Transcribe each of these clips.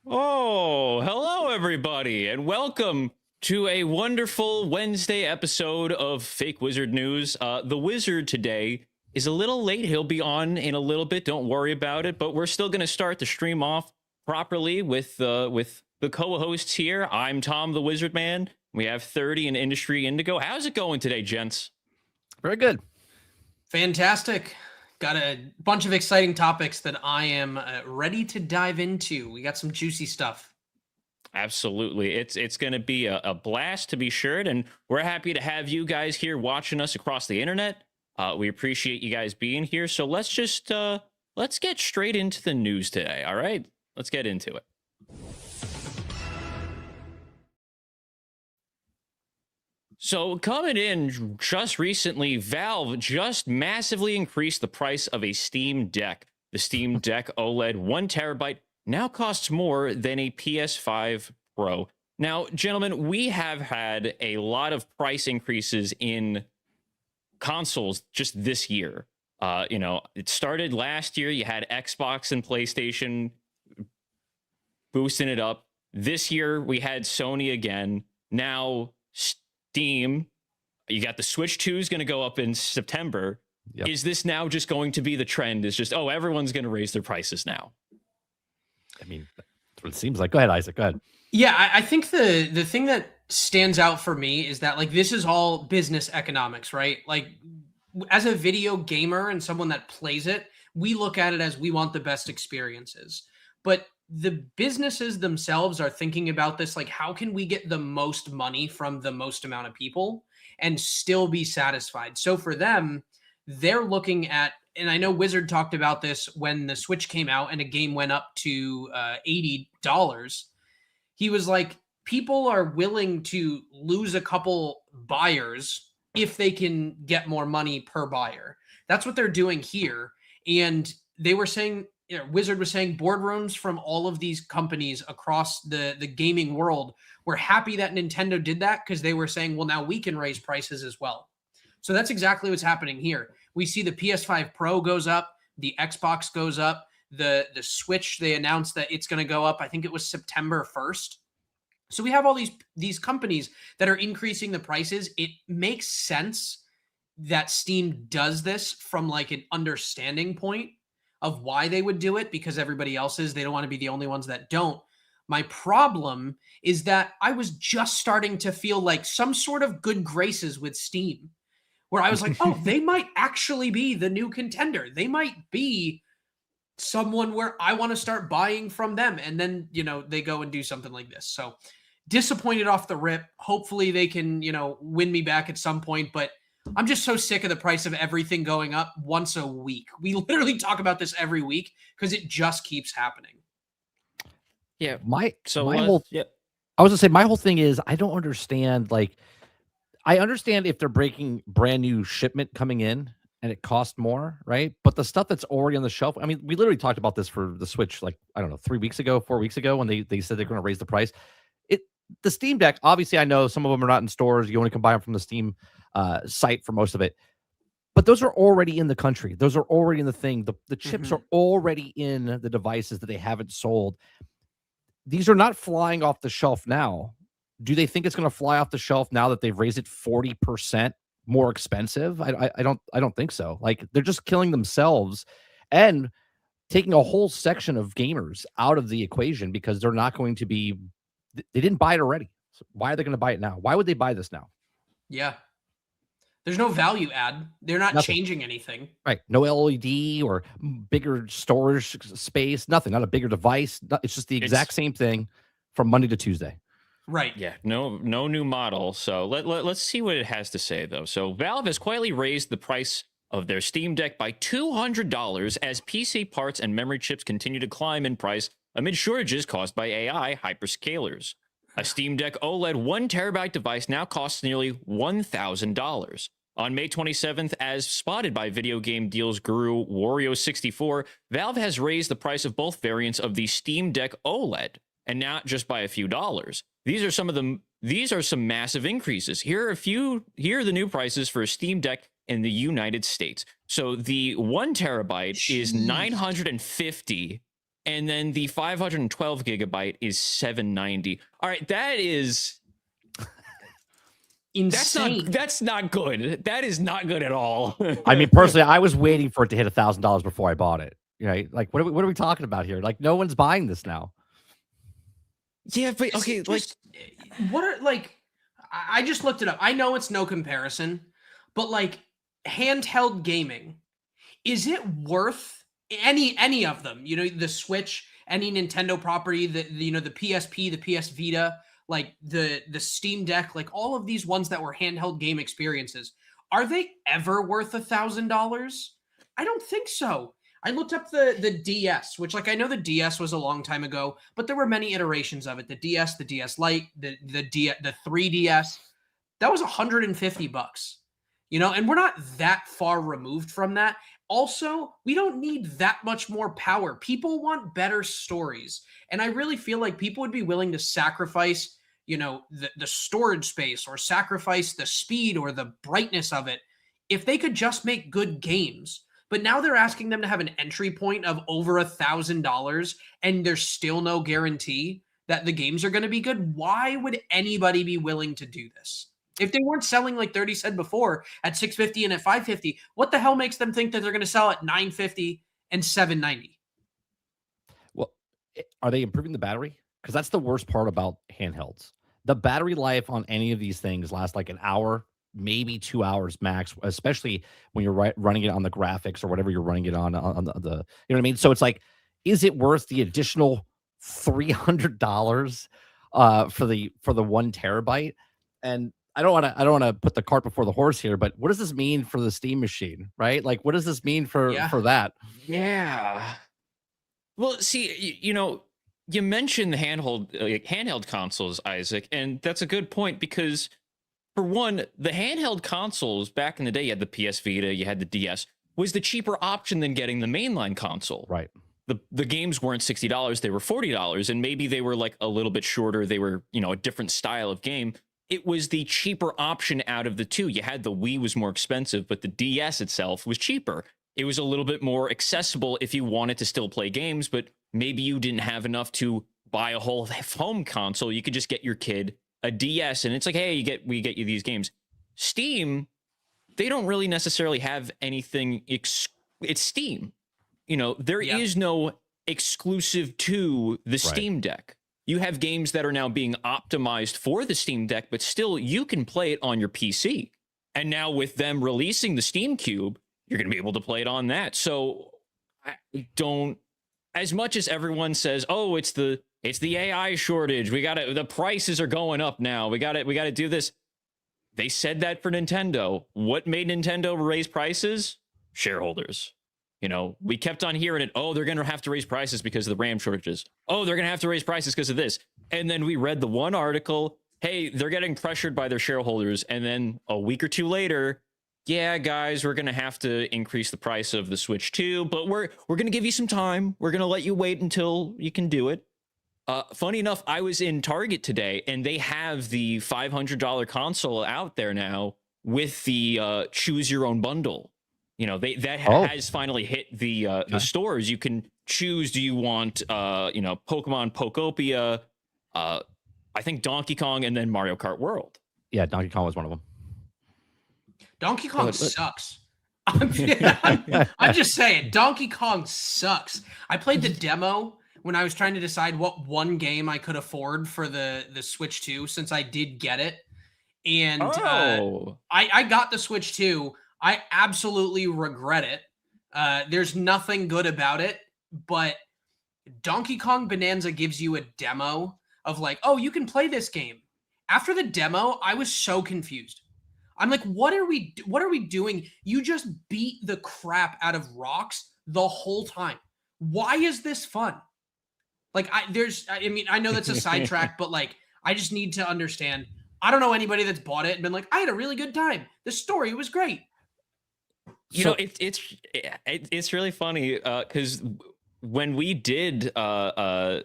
Oh, hello, everybody, and welcome to a wonderful Wednesday episode of Fake Wizard News. The wizard today is a little late. He'll be on in a little bit. Don't worry about it. But we're still going to start the stream off properly with the co-hosts here. I'm Tom, the Wizard Man. We have 30 in Industry Indigo. How's it going today, gents? Very good. Fantastic. Got a bunch of exciting topics that I am ready to dive into. We got some juicy stuff. Absolutely. It's going to be a blast, to be sure. And we're happy to have you guys here watching us across the internet. We appreciate you guys being here. So let's get straight into the news today. All right, let's get into it. So coming in just recently, Valve just massively increased the price of a Steam Deck. The Steam Deck OLED 1 terabyte now costs more than a PS5 Pro. Now, gentlemen, we have had a lot of price increases in consoles just this year. It started last year. You had Xbox and PlayStation boosting it up. This year, we had Sony again. Now, Steam, you got the Switch 2 is going to go up in September. Yep. Is this now just going to be the trend? Is just, everyone's going to raise their prices now? I mean, that's what it seems like. Go ahead, Isaac. Go ahead. Yeah, I think the thing that stands out for me is that, like, this is all business economics, right? Like, as a video gamer and someone that plays it, we look at it as we want the best experiences. But the businesses themselves are thinking about this, like, how can we get the most money from the most amount of people and still be satisfied? So for them, they're looking at, and I know Wizard talked about this when the Switch came out and a game went up to $80. He was like, people are willing to lose a couple buyers if they can get more money per buyer. That's what they're doing here. And they were saying, Wizard was saying boardrooms from all of these companies across the gaming world were happy that Nintendo did that because they were saying, well, now we can raise prices as well. So that's exactly what's happening here. We see the PS5 Pro goes up, the Xbox goes up, the Switch, they announced that it's going to go up. I think it was September 1st. So we have all these companies that are increasing the prices. It makes sense that Steam does this from like an understanding point of why they would do it, because everybody else is. They don't want to be the only ones that don't. My problem is that I was just starting to feel like some sort of good graces with Steam, where I was like, oh, they might actually be the new contender. They might be someone where I want to start buying from them. And then, they go and do something like this. So disappointed off the rip. Hopefully they can, win me back at some point. But I'm just so sick of the price of everything going up once a week. We literally talk about this every week because it just keeps happening. Yeah. I was gonna say, my whole thing is, I don't understand. Like, I understand if they're breaking brand new shipment coming in and it costs more, right? But the stuff that's already on the shelf, I mean, we literally talked about this for the Switch, like, I don't know, 4 weeks ago, when they said they're going to raise the price. The Steam Deck, obviously, I know some of them are not in stores. You only can buy them from the Steam site for most of it. But those are already in the country. Those are already in the thing. The chips are already in the devices that they haven't sold. These are not flying off the shelf now. Do they think it's going to fly off the shelf now that they've raised it 40% more expensive? I don't think so. Like, they're just killing themselves and taking a whole section of gamers out of the equation because they're not going to be. They didn't buy it already. So why are they going to buy it now? Why would they buy this now? Yeah. There's no value add. They're not changing anything. Right. No LED or bigger storage space. Nothing. Not a bigger device. It's just the exact same thing from Monday to Tuesday. Right. Yeah. No new model. So let's see what it has to say, though. So Valve has quietly raised the price of their Steam Deck by $200 as PC parts and memory chips continue to climb in price amid shortages caused by AI hyperscalers. A Steam Deck OLED 1 terabyte device now costs nearly $1,000. On May 27th, as spotted by video game deals guru Wario64, Valve has raised the price of both variants of the Steam Deck OLED, and not just by a few dollars. These are some massive increases. Here are the new prices for a Steam Deck in the United States. So the 1 terabyte is $950 And then the 512 gigabyte is $790. All right, that is insane. That's not good. That is not good at all. I mean, personally, I was waiting for it to hit $1,000 before I bought it. Right? Like, what are we talking about here? Like, no one's buying this now. Yeah, but okay, like, what are like? I just looked it up. I know it's no comparison, but like handheld gaming, is it worth any of them? You know, the Switch, any Nintendo property, the PSP, the PS Vita, like the Steam Deck, like all of these ones that were handheld game experiences, are they ever worth $1,000? I don't think so. I looked up the DS, which, like, I know the DS was a long time ago, but there were many iterations of it. The DS, the DS Lite, the 3DS. That was $150, and we're not that far removed from that. Also, we don't need that much more power. People want better stories. And I really feel like people would be willing to sacrifice, the storage space, or sacrifice the speed or the brightness of it if they could just make good games. But now they're asking them to have an entry point of over $1,000, and there's still no guarantee that the games are going to be good. Why would anybody be willing to do this? If they weren't selling, like 30 said before, at $650 and at $550, what the hell makes them think that they're going to sell at $950 and $790? Well, are they improving the battery? Because that's the worst part about handhelds. The battery life on any of these things lasts like an hour, maybe 2 hours max, especially when you're running it on the graphics or whatever you're running it on the you know what I mean? So it's like, is it worth the additional $300 for the 1 terabyte? And I don't want to put the cart before the horse here, but what does this mean for the Steam machine, right? Like, what does this mean for that? Yeah. Well, see, you mentioned the handheld consoles, Isaac, and that's a good point, because for one, the handheld consoles back in the day, you had the PS Vita, you had the DS, was the cheaper option than getting the mainline console. Right. The games weren't $60, they were $40, and maybe they were like a little bit shorter. They were, a different style of game. It was the cheaper option out of the two. You had the Wii was more expensive, but the DS itself was cheaper. It was a little bit more accessible if you wanted to still play games, but maybe you didn't have enough to buy a whole home console. You could just get your kid a DS, and it's like, hey, we get you these games. Steam, they don't really necessarily have anything. It's Steam. There is no exclusive to the Steam Deck. You have games that are now being optimized for the Steam Deck, but still you can play it on your PC. And now with them releasing the Steam Cube, you're going to be able to play it on that. So I don't, as much as everyone says, oh, it's the AI shortage, the prices are going up now, we got to do this. They said that for Nintendo. What made Nintendo raise prices? Shareholders. We kept on hearing it. Oh, they're going to have to raise prices because of the RAM shortages. Oh, they're going to have to raise prices because of this. And then we read the one article, hey, they're getting pressured by their shareholders. And then a week or two later, yeah, guys, we're going to have to increase the price of the Switch 2, but we're going to give you some time. We're going to let you wait until you can do it. Funny enough, I was in Target today, and they have the $500 console out there now with the choose your own bundle. Has finally hit the stores. You can choose, do you want Pokemon Pokopia, I think Donkey Kong, and then Mario Kart World. Yeah, Donkey Kong was one of them. Donkey Kong sucks. I'm just saying, Donkey Kong sucks. I played the demo when I was trying to decide what one game I could afford for the Switch 2, since I did get it. And I got the Switch 2. I absolutely regret it. There's nothing good about it, but Donkey Kong Bonanza gives you a demo of like, oh, you can play this game. After the demo, I was so confused. I'm like, what are we doing? You just beat the crap out of rocks the whole time. Why is this fun? Like, I know that's a sidetrack, but like, I just need to understand. I don't know anybody that's bought it and been like, I had a really good time. The story was great. It's really funny because when we did the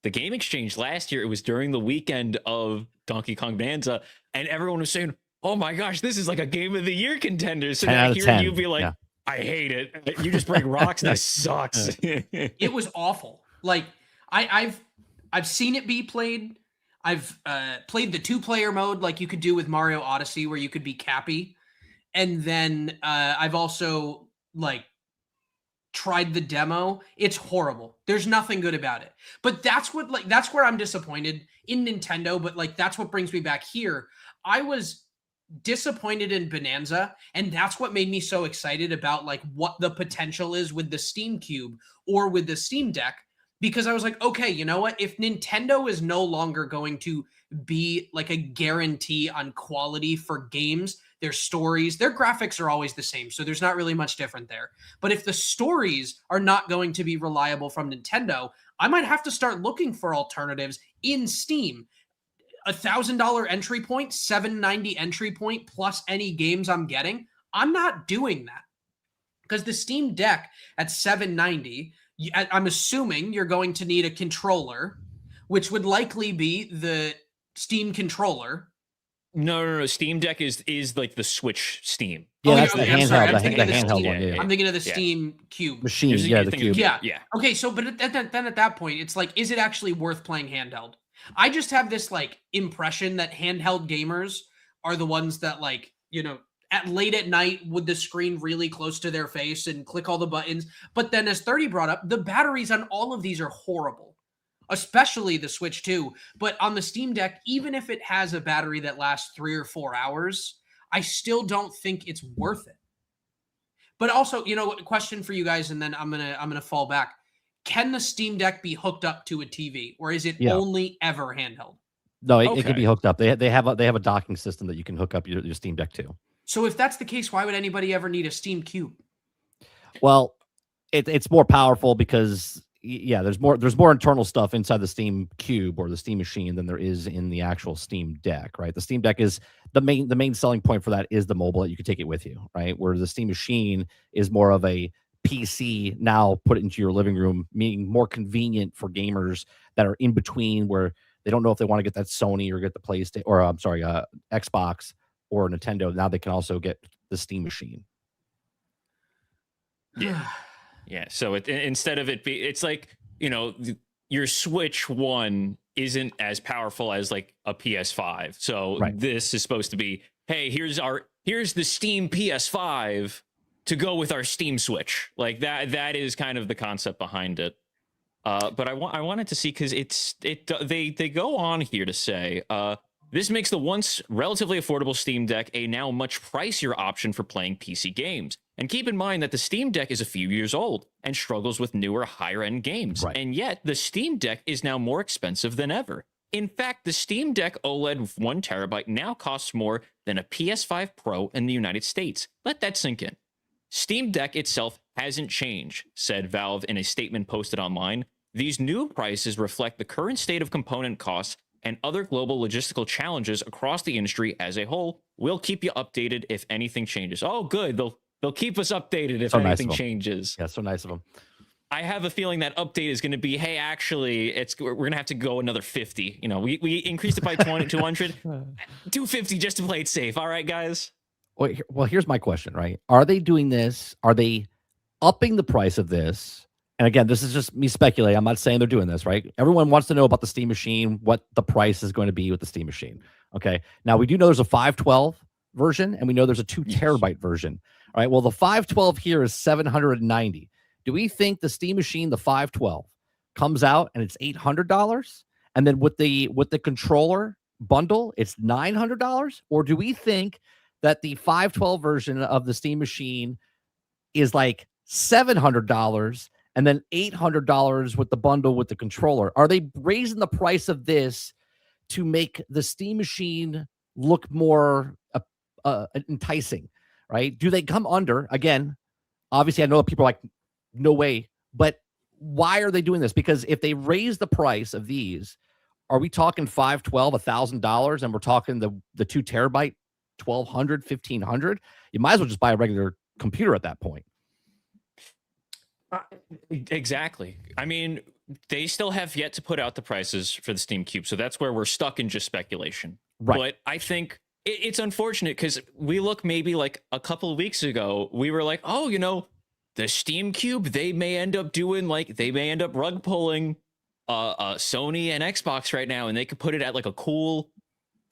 Game Exchange last year, it was during the weekend of Donkey Kong Bonanza, and everyone was saying, oh my gosh, this is like a Game of the Year contender. So now hearing you be like, I hate it. You just break rocks. This sucks. It was awful. Like I've seen it be played. I've played the 2-player mode like you could do with Mario Odyssey where you could be Cappy. And then I've also like tried the demo. It's horrible. There's nothing good about it. But that's where I'm disappointed in Nintendo, but like that's what brings me back here. I was disappointed in Bonanza, and that's what made me so excited about like what the potential is with the Steam Cube or with the Steam Deck, because I was like, okay, you know what? If Nintendo is no longer going to be like a guarantee on quality for games, their stories, their graphics are always the same, so there's not really much different there. But if the stories are not going to be reliable from Nintendo, I might have to start looking for alternatives in Steam. $1,000 entry point, $790 entry point plus any games I'm getting. I'm not doing that because the Steam Deck at $790, I'm assuming you're going to need a controller, which would likely be the Steam controller. No. Steam Deck is like the Switch Steam. Yeah, that's the handheld. The handheld one. Yeah. I'm thinking of the Steam Cube machine. Yeah, the Cube. Yeah. Okay, so but then at that point, it's like, is it actually worth playing handheld? I just have this like impression that handheld gamers are the ones that like, you know, at late at night with the screen really close to their face and click all the buttons. But then as 30 brought up, the batteries on all of these are horrible, especially the Switch 2. But on the Steam Deck, even if it has a battery that lasts 3 or 4 hours, I still don't think it's worth it. But also, you know, a question for you guys, and then I'm gonna fall back. Can the Steam Deck be hooked up to a TV, or is it only ever handheld? No, it can be hooked up. They have a docking system that you can hook up your Steam Deck to. So if that's the case, why would anybody ever need a Steam Cube? Well, it's more powerful because there's more internal stuff inside the Steam Cube or the Steam machine than there is in the actual Steam Deck, right? The Steam Deck is the main selling point for that is the mobile that you can take it with you, right? Where the Steam machine is more of a PC, now put it into your living room, meaning more convenient for gamers that are in between where they don't know if they want to get that Sony or get the PlayStation or Xbox or Nintendo. Now they can also get the Steam machine. Yeah. So instead of it's like, you know, your Switch 1 isn't as powerful as like a PS5. So this is supposed to be, hey, here's the Steam PS5 to go with our Steam Switch. Like that is kind of the concept behind it. But I wanted to see, because they go on here to say this makes the once relatively affordable Steam Deck a now much pricier option for playing PC games. And keep in mind that the Steam Deck is a few years old and struggles with newer, higher-end games. And yet the Steam Deck is now more expensive than ever. In fact, the Steam Deck OLED 1 terabyte now costs more than a PS5 Pro in the United States. Let that sink in. Steam Deck itself hasn't changed, said Valve in a statement posted online. These new prices reflect the current state of component costs and other global logistical challenges across the industry as a whole. We'll keep you updated if anything changes. Oh, good. They'll keep us updated if anything changes. Yeah, so nice of them. I have a feeling that update is going to be, hey, actually, we're going to have to go another 50. You know, we increased it by 200. Do 50 just to play it safe. All right, guys. Well, here's my question, right? Are they doing this? Are they upping the price of this? And again, this is just me speculating. I'm not saying they're doing this, right? Everyone wants to know about the Steam machine, what the price is going to be with the Steam machine. Okay. Now, we do know there's a 512 version, and we know there's a 2 terabyte version. All right. Well, the 512 here is $790. Do we think the Steam machine, the 512, comes out and it's $800? And then with the controller bundle, it's $900? Or do we think that the 512 version of the Steam machine is like $700 and then $800 with the bundle with the controller? Are they raising the price of this to make the Steam machine look more enticing, right? Do they come under? Again, obviously, I know people are like, no way. But why are they doing this? Because if they raise the price of these, are we talking 512, $1,000, and we're talking the 2 terabyte, $1,200, $1,500? You might as well just buy a regular computer at that point. Exactly. I mean, they still have yet to put out the prices for the Steam Cube, so that's where we're stuck in just speculation. Right. But I think it's unfortunate because we look maybe like a couple of weeks ago, we were like, oh, you know, the Steam Cube, they may end up rug pulling Sony and Xbox right now, and they could put it at like a cool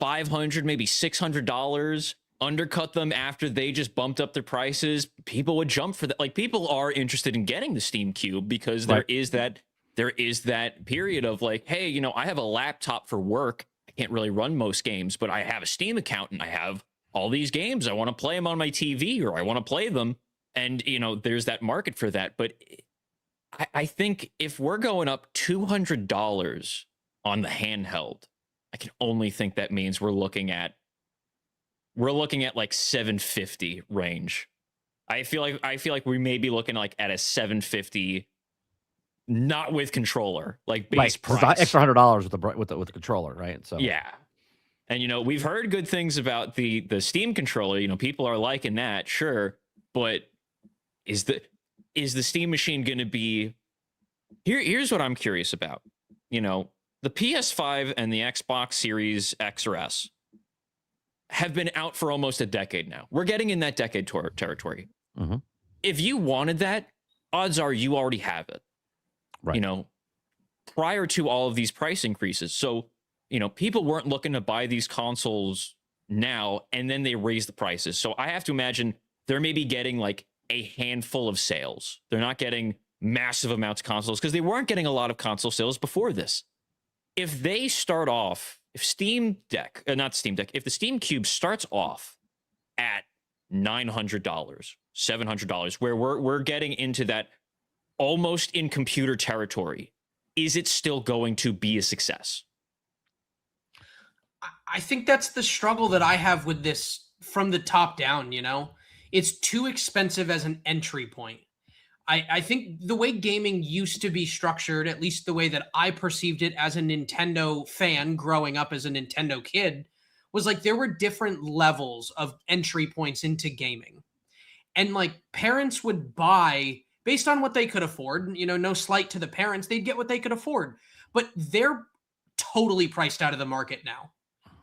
$500, maybe $600, undercut them after they just bumped up their prices. People would jump for that. Like, people are interested in getting the Steam Cube because there is that period of like, hey, you know, I have a laptop for work. I can't really run most games, but I have a Steam account and I have all these games. I want to play them on my TV, or I want to play them. And, you know, there's that market for that. But I think if we're going up $200 on the handheld, I can only think that means we're looking at like $750 range. I feel like we may be looking like at a $750, not with controller, like base price. It's extra $100 with the controller, right? So yeah. And, you know, we've heard good things about the Steam controller. You know, people are liking that, sure, but is the Steam machine going to be here's what I'm curious about. You know, the PS5 and the Xbox Series X or S have been out for almost a decade now. We're getting in that decade territory. Mm-hmm. If you wanted that, odds are you already have it. Right. You know, prior to all of these price increases. So, you know, people weren't looking to buy these consoles now, and then they raise the prices. So I have to imagine they're maybe getting like a handful of sales. They're not getting massive amounts of consoles because they weren't getting a lot of console sales before this. If they start off, if the Steam Cube starts off at $900, $700, where we're getting into that almost in computer territory, is it still going to be a success? I think that's the struggle that I have with this from the top down, you know? It's too expensive as an entry point. I think the way gaming used to be structured, at least the way that I perceived it as a Nintendo fan growing up as a Nintendo kid, was like there were different levels of entry points into gaming. And like parents would buy based on what they could afford. You know, no slight to the parents, they'd get what they could afford. But they're totally priced out of the market now.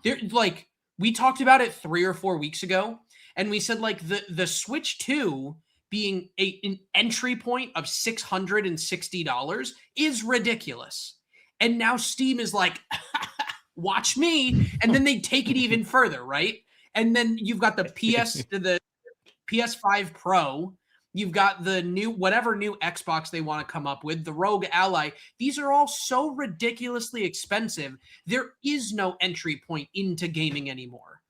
They're like, we talked about it 3 or 4 weeks ago, and we said like the Switch 2 being an entry point of $660 is ridiculous. And now Steam is like, watch me. And then they take it even further, right? And then you've got the PS5 Pro. You've got the whatever new Xbox they want to come up with, the Rogue Ally. These are all so ridiculously expensive. There is no entry point into gaming anymore.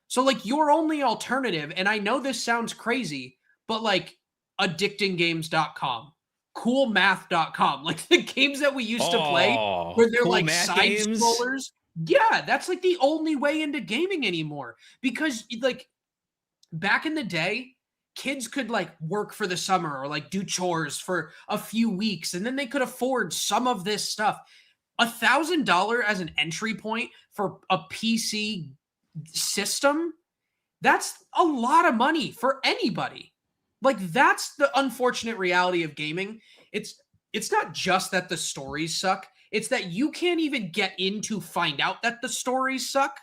So like your only alternative, and I know this sounds crazy, but like addictinggames.com, coolmath.com, like the games that we used to play where they're cool like side scrollers. Yeah, that's like the only way into gaming anymore. Because like back in the day, kids could like work for the summer or like do chores for a few weeks, and then they could afford some of this stuff. $1,000 as an entry point for a PC system, that's a lot of money for anybody. Like that's the unfortunate reality of gaming. It's not just that the stories suck. It's that you can't even get in to find out that the stories suck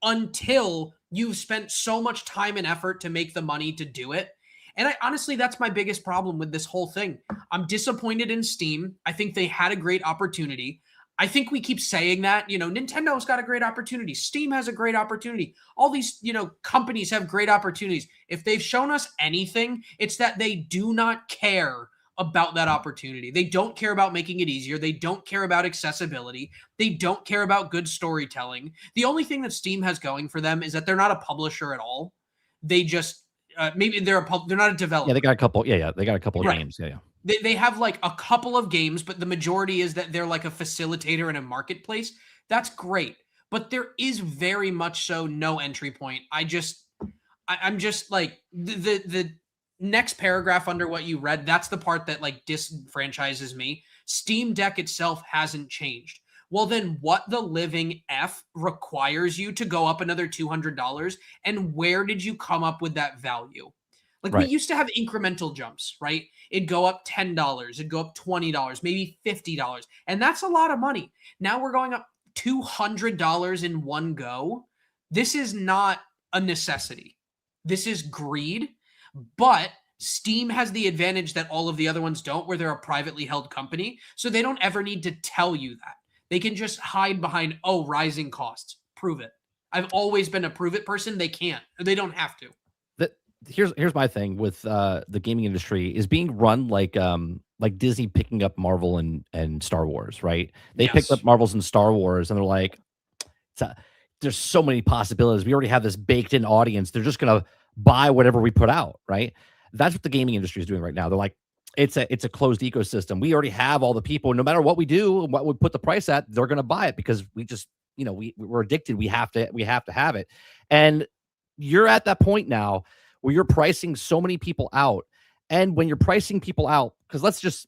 until you've spent so much time and effort to make the money to do it. And honestly, that's my biggest problem with this whole thing. I'm disappointed in Steam. I think they had a great opportunity. I think we keep saying that, you know, Nintendo's got a great opportunity. Steam has a great opportunity. All these, you know, companies have great opportunities. If they've shown us anything, it's that they do not care about that opportunity. They don't care about making it easier. They don't care about accessibility. They don't care about good storytelling. The only thing that Steam has going for them is that they're not a publisher at all. They just, maybe they're not a developer. Yeah, they got a couple. Yeah, they got a couple of games. Yeah. They have like a couple of games, but the majority is that they're like a facilitator in a marketplace. That's great. But there is very much so no entry point. I'm just like the next paragraph under what you read, that's the part that like disenfranchises me. Steam Deck itself hasn't changed. Well, then what the living F requires you to go up another $200? And where did you come up with that value? Like we used to have incremental jumps, right? It'd go up $10, it'd go up $20, maybe $50. And that's a lot of money. Now we're going up $200 in one go. This is not a necessity. This is greed. But Steam has the advantage that all of the other ones don't, where they're a privately held company. So they don't ever need to tell you that. They can just hide behind, oh, rising costs. Prove it. I've always been a prove it person. They can't. They don't have to. Here's my thing with the gaming industry is being run like Disney picking up Marvel and Star Wars, right? They picked up Marvels and Star Wars, and they're like, there's so many possibilities. We already have this baked in audience. They're just gonna buy whatever we put out, right? That's what the gaming industry is doing right now. They're like, it's a closed ecosystem. We already have all the people. No matter what we do and what we put the price at, they're gonna buy it because we just, we're addicted. We have to have it. And you're at that point now where you're pricing so many people out. And when you're pricing people out, because let's just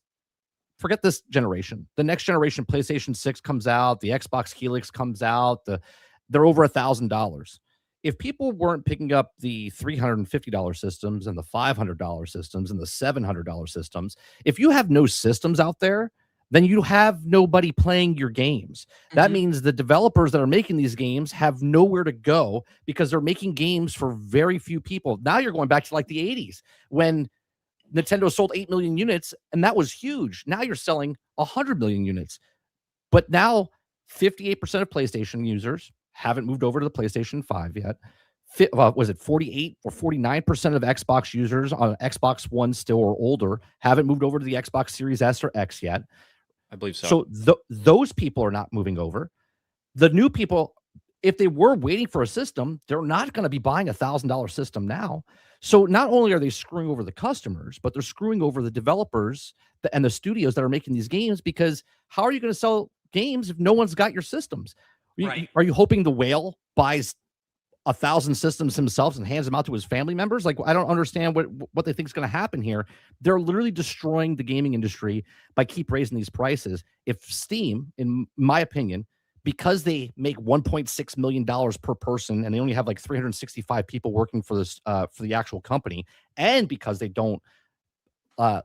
forget this generation. The next generation, PlayStation 6 comes out, the Xbox Helix comes out, they're over $1,000. If people weren't picking up the $350 systems and the $500 systems and the $700 systems, if you have no systems out there, then you have nobody playing your games. That means the developers that are making these games have nowhere to go because they're making games for very few people. Now you're going back to like the 80s when Nintendo sold 8 million units, and that was huge. Now you're selling 100 million units. But now 58% of PlayStation users haven't moved over to the PlayStation 5 yet. Was it 48 or 49% of Xbox users on Xbox One still or older haven't moved over to the Xbox Series S or X yet? I believe so. So those people are not moving over. The new people, if they were waiting for a system, they're not going to be buying a $1,000 system now. So not only are they screwing over the customers, but they're screwing over the developers and the studios that are making these games, because how are you going to sell games if no one's got your systems? Right. Are you hoping the whale buys 1,000 systems himself and hands them out to his family members? Like, I don't understand what they think is going to happen here. They're literally destroying the gaming industry by keep raising these prices. If Steam, in my opinion, because they make $1.6 million per person and they only have like 365 people working for this for the actual company, and because they don't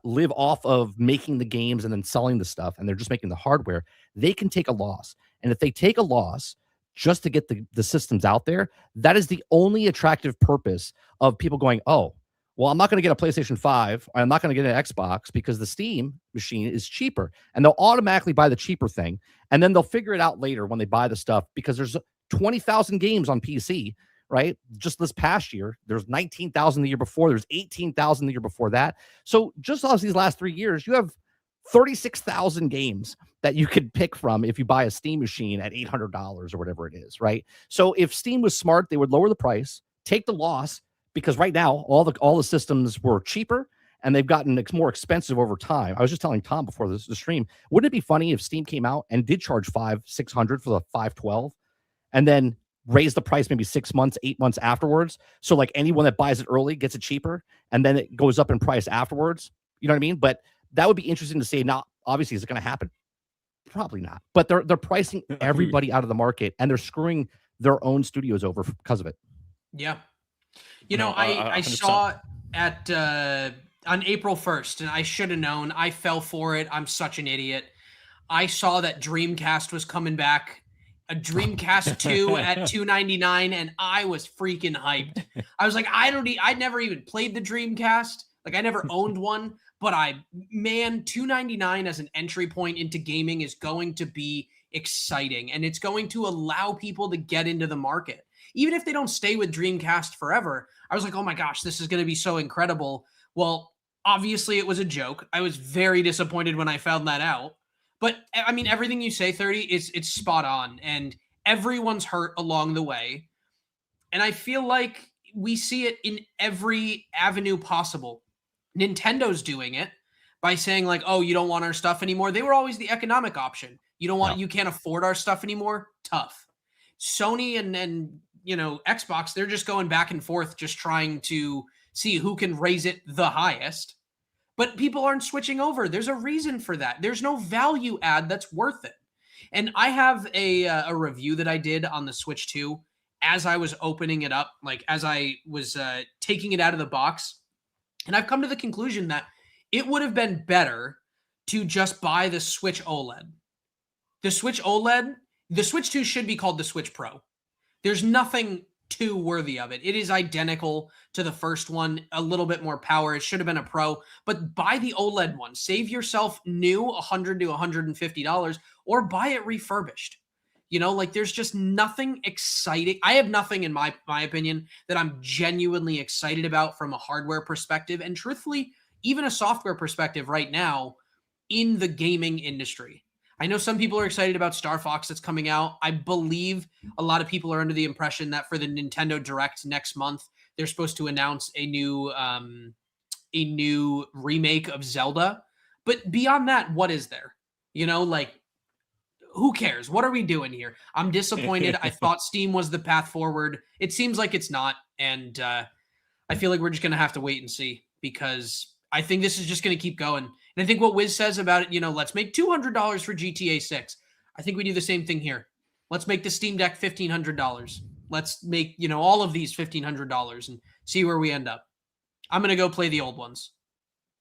live off of making the games and then selling the stuff, and they're just making the hardware, they can take a loss. And if they take a loss just to get the systems out there, that is the only attractive purpose of people going, oh, well, I'm not going to get a PlayStation 5. Or I'm not going to get an Xbox because the Steam machine is cheaper. And they'll automatically buy the cheaper thing. And then they'll figure it out later when they buy the stuff, because there's 20,000 games on PC, right? Just this past year, there's 19,000 the year before. There's 18,000 the year before that. So just off these last 3 years, you have 36,000 games that you could pick from if you buy a Steam machine at $800 or whatever it is, right? So if Steam was smart, they would lower the price, take the loss, because right now all the systems were cheaper and they've gotten more expensive over time. I was just telling Tom before the stream, wouldn't it be funny if Steam came out and did charge $500-600 for the 512 and then raise the price maybe 6 months, 8 months afterwards? So like anyone that buys it early gets it cheaper and then it goes up in price afterwards. You know what I mean? But that would be interesting to see. Now, obviously, is it going to happen? Probably not. But they're pricing everybody out of the market, and they're screwing their own studios over because of it. Yeah. You know, I saw at on April 1st, and I should have known. I fell for it. I'm such an idiot. I saw that Dreamcast was coming back, a Dreamcast 2 at $299, and I was freaking hyped. I was like, I never even played the Dreamcast. Like, I never owned one. But $299 as an entry point into gaming is going to be exciting, and it's going to allow people to get into the market. Even if they don't stay with Dreamcast forever, I was like, oh my gosh, this is going to be so incredible. Well, obviously it was a joke. I was very disappointed when I found that out. But I mean, everything you say, 30, it's spot on, and everyone's hurt along the way. And I feel like we see it in every avenue possible. Nintendo's doing it by saying like, oh, you don't want our stuff anymore. They were always the economic option. You can't afford our stuff anymore. Tough. Sony and Xbox, they're just going back and forth, just trying to see who can raise it the highest. But people aren't switching over. There's a reason for that. There's no value add that's worth it. And I have a review that I did on the Switch 2 as I was opening it up, like as I was taking it out of the box. And I've come to the conclusion that it would have been better to just buy the Switch OLED. The Switch 2 should be called the Switch Pro. There's nothing too worthy of it. It is identical to the first one, a little bit more power. It should have been a Pro, but buy the OLED one. Save yourself new $100 to $150 or buy it refurbished. You know, like there's just nothing exciting. I have nothing in my opinion that I'm genuinely excited about from a hardware perspective, and truthfully, even a software perspective right now in the gaming industry. I know some people are excited about Star Fox that's coming out. I believe a lot of people are under the impression that for the Nintendo Direct next month, they're supposed to announce a new remake of Zelda. But beyond that, what is there? You know, like, who cares? What are we doing here? I'm disappointed. I thought Steam was the path forward. It seems like it's not. And I feel like we're just going to have to wait and see, because I think this is just going to keep going. And I think what Wiz says about it, you know, let's make $200 for GTA 6. I think we do the same thing here. Let's make the Steam Deck $1,500. Let's make, you know, all of these $1,500 and see where we end up. I'm going to go play the old ones.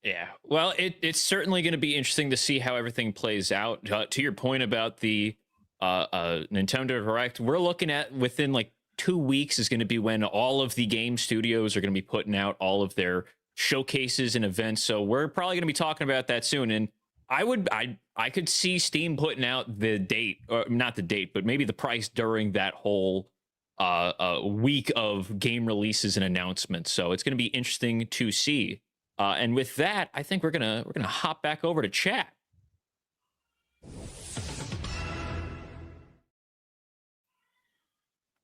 Yeah, well, it's certainly going to be interesting to see how everything plays out. To your point about the Nintendo Direct, we're looking at within like 2 weeks is going to be when all of the game studios are going to be putting out all of their showcases and events. So we're probably going to be talking about that soon. And I could see Steam putting out the date, or not the date, but maybe the price during that whole week of game releases and announcements. So it's going to be interesting to see. And with that, I think we're gonna hop back over to chat.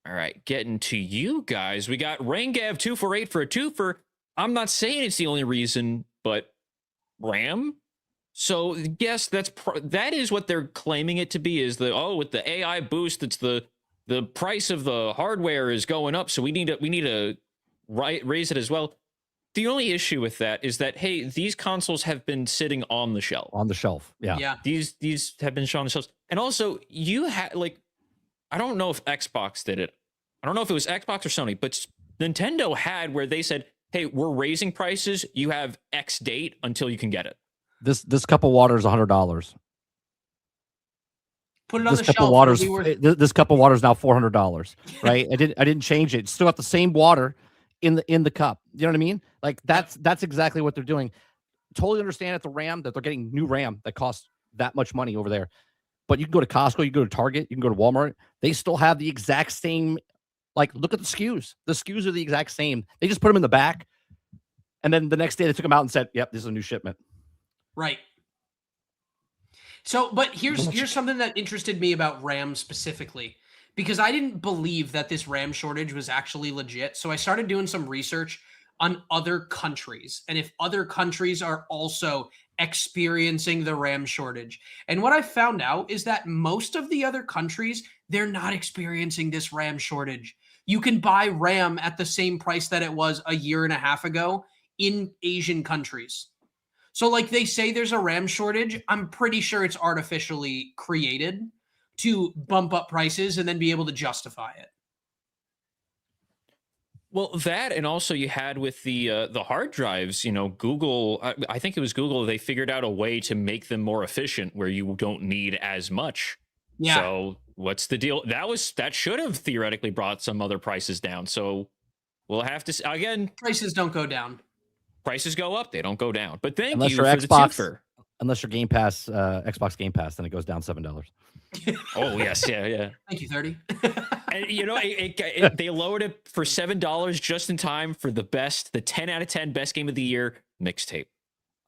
All right, getting to you guys. We got Rangav248 for a twofer. I'm not saying it's the only reason, but RAM. So yes, that is what they're claiming it to be. Is with the AI boost, it's the price of the hardware is going up, so we need to raise it as well. The only issue with that is that, hey, these consoles have been sitting on the shelf. On the shelf, yeah. Yeah. These have been shown on the shelves. And also, you had, like, I don't know if Xbox did it. I don't know if it was Xbox or Sony, but Nintendo had where they said, hey, we're raising prices. You have X date until you can get it. This cup of water is $100. Put it on this the cup of shelf. water's, this cup of water is now $400, right? I didn't change it. It's still got the same water in the cup. You know what I mean? Like that's exactly what they're doing. Totally understand at the RAM that they're getting new RAM that costs that much money over there. But you can go to Costco, you can go to Target, you can go to Walmart. They still have the exact same, like, look at the SKUs. The SKUs are the exact same. They just put them in the back. And then the next day they took them out and said, yep, this is a new shipment. Right. So, but here's something that interested me about RAM specifically, because I didn't believe that this RAM shortage was actually legit. So I started doing some research on other countries and if other countries are also experiencing the RAM shortage. And what I found out is that most of the other countries, they're not experiencing this RAM shortage. You can buy RAM at the same price that it was a year and a half ago in Asian countries. So like they say there's a RAM shortage, I'm pretty sure it's artificially created to bump up prices and then be able to justify it. Well, that, and also you had with the hard drives, you know, Google, I think it was Google, they figured out a way to make them more efficient where you don't need as much. Yeah. So what's the deal? That should have theoretically brought some other prices down. So we'll have to, again. Prices don't go down. Prices go up, they don't go down. But thank unless you you're for Xbox, the twofer. Unless your Game Pass, Xbox Game Pass, then it goes down $7. Oh yes, yeah. Thank you, 30. And you know, they lowered it for $7 just in time for the 10 out of 10 best game of the year mixtape.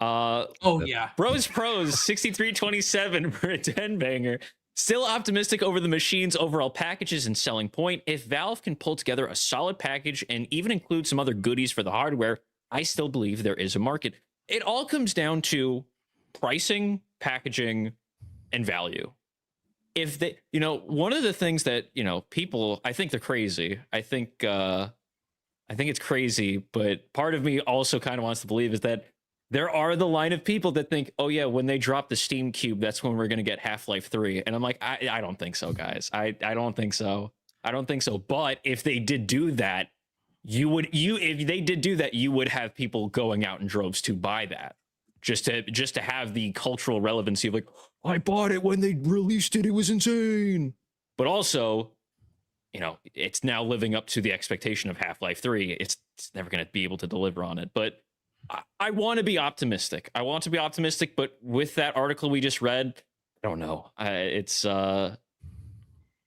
Yeah. Pros 6327 for a 10 banger. Still optimistic over the machine's overall packages and selling point. If Valve can pull together a solid package and even include some other goodies for the hardware, I still believe there is a market. It all comes down to pricing, packaging, and value. If they, you know, one of the things that, you know, people, I think they're crazy. I think it's crazy, but part of me also kind of wants to believe is that there are the line of people that think, oh yeah, when they drop the Steam Cube, that's when we're going to get Half-Life 3. And I'm like, I don't think so, guys. I don't think so. I don't think so. But if they did do that, if they did do that, you would have people going out in droves to buy that. Just to have the cultural relevancy of like, I bought it when they released it. It was insane. But also, it's now living up to the expectation of Half-Life 3. It's never going to be able to deliver on it. But I want to be optimistic. But with that article we just read, I don't know. It's now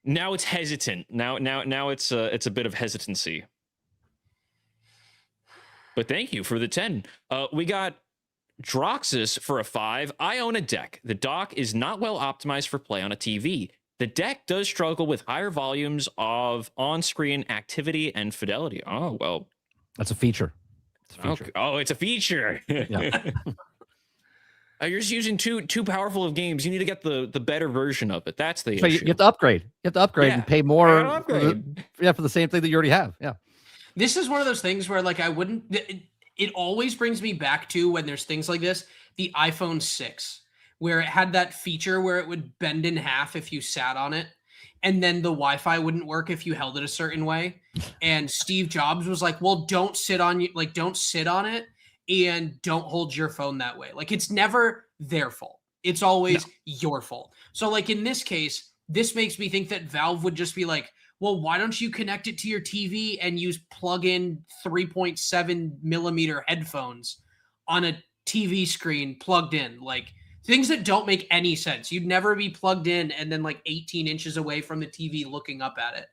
it's hesitant. Now it's a bit of hesitancy. But thank you for the 10. We got Droxus for a 5. I own a deck. The dock is not well optimized for play on a TV. The deck does struggle with higher volumes of on-screen activity and fidelity. Oh, well. That's a feature. It's a feature. Okay. Oh, it's a feature. Yeah. You're just using too powerful of games. You need to get the better version of it. That's the issue. You have to upgrade. You have to upgrade and pay more for the same thing that you already have. Yeah. This is one of those things where, like, I wouldn't. It always brings me back to when there's things like this. The iPhone 6, where it had that feature where it would bend in half if you sat on it, and then the Wi-Fi wouldn't work if you held it a certain way. And Steve Jobs was like, "Well, don't sit on it, and don't hold your phone that way." Like, it's never their fault. It's always your fault. So, like, in this case, this makes me think that Valve would just be like, well, why don't you connect it to your TV and use plug-in 3.7 millimeter headphones on a TV screen plugged in? Like, things that don't make any sense. You'd never be plugged in and then like 18 inches away from the TV looking up at it.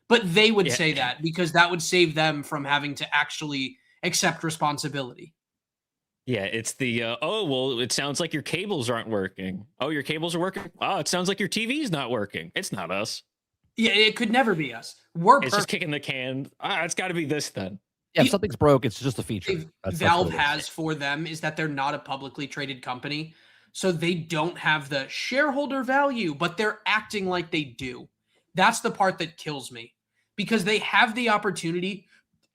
But they would say that because that would save them from having to actually accept responsibility. Yeah, it's the, it sounds like your cables aren't working. Oh, your cables are working? Oh, it sounds like your TV's not working. It's not us. Yeah, it could never be us. It's just kicking the can. It's got to be this then. Yeah, if something's broke, it's just a feature. Valve has for them is that they're not a publicly traded company, so they don't have the shareholder value, but they're acting like they do. That's the part that kills me, because they have the opportunity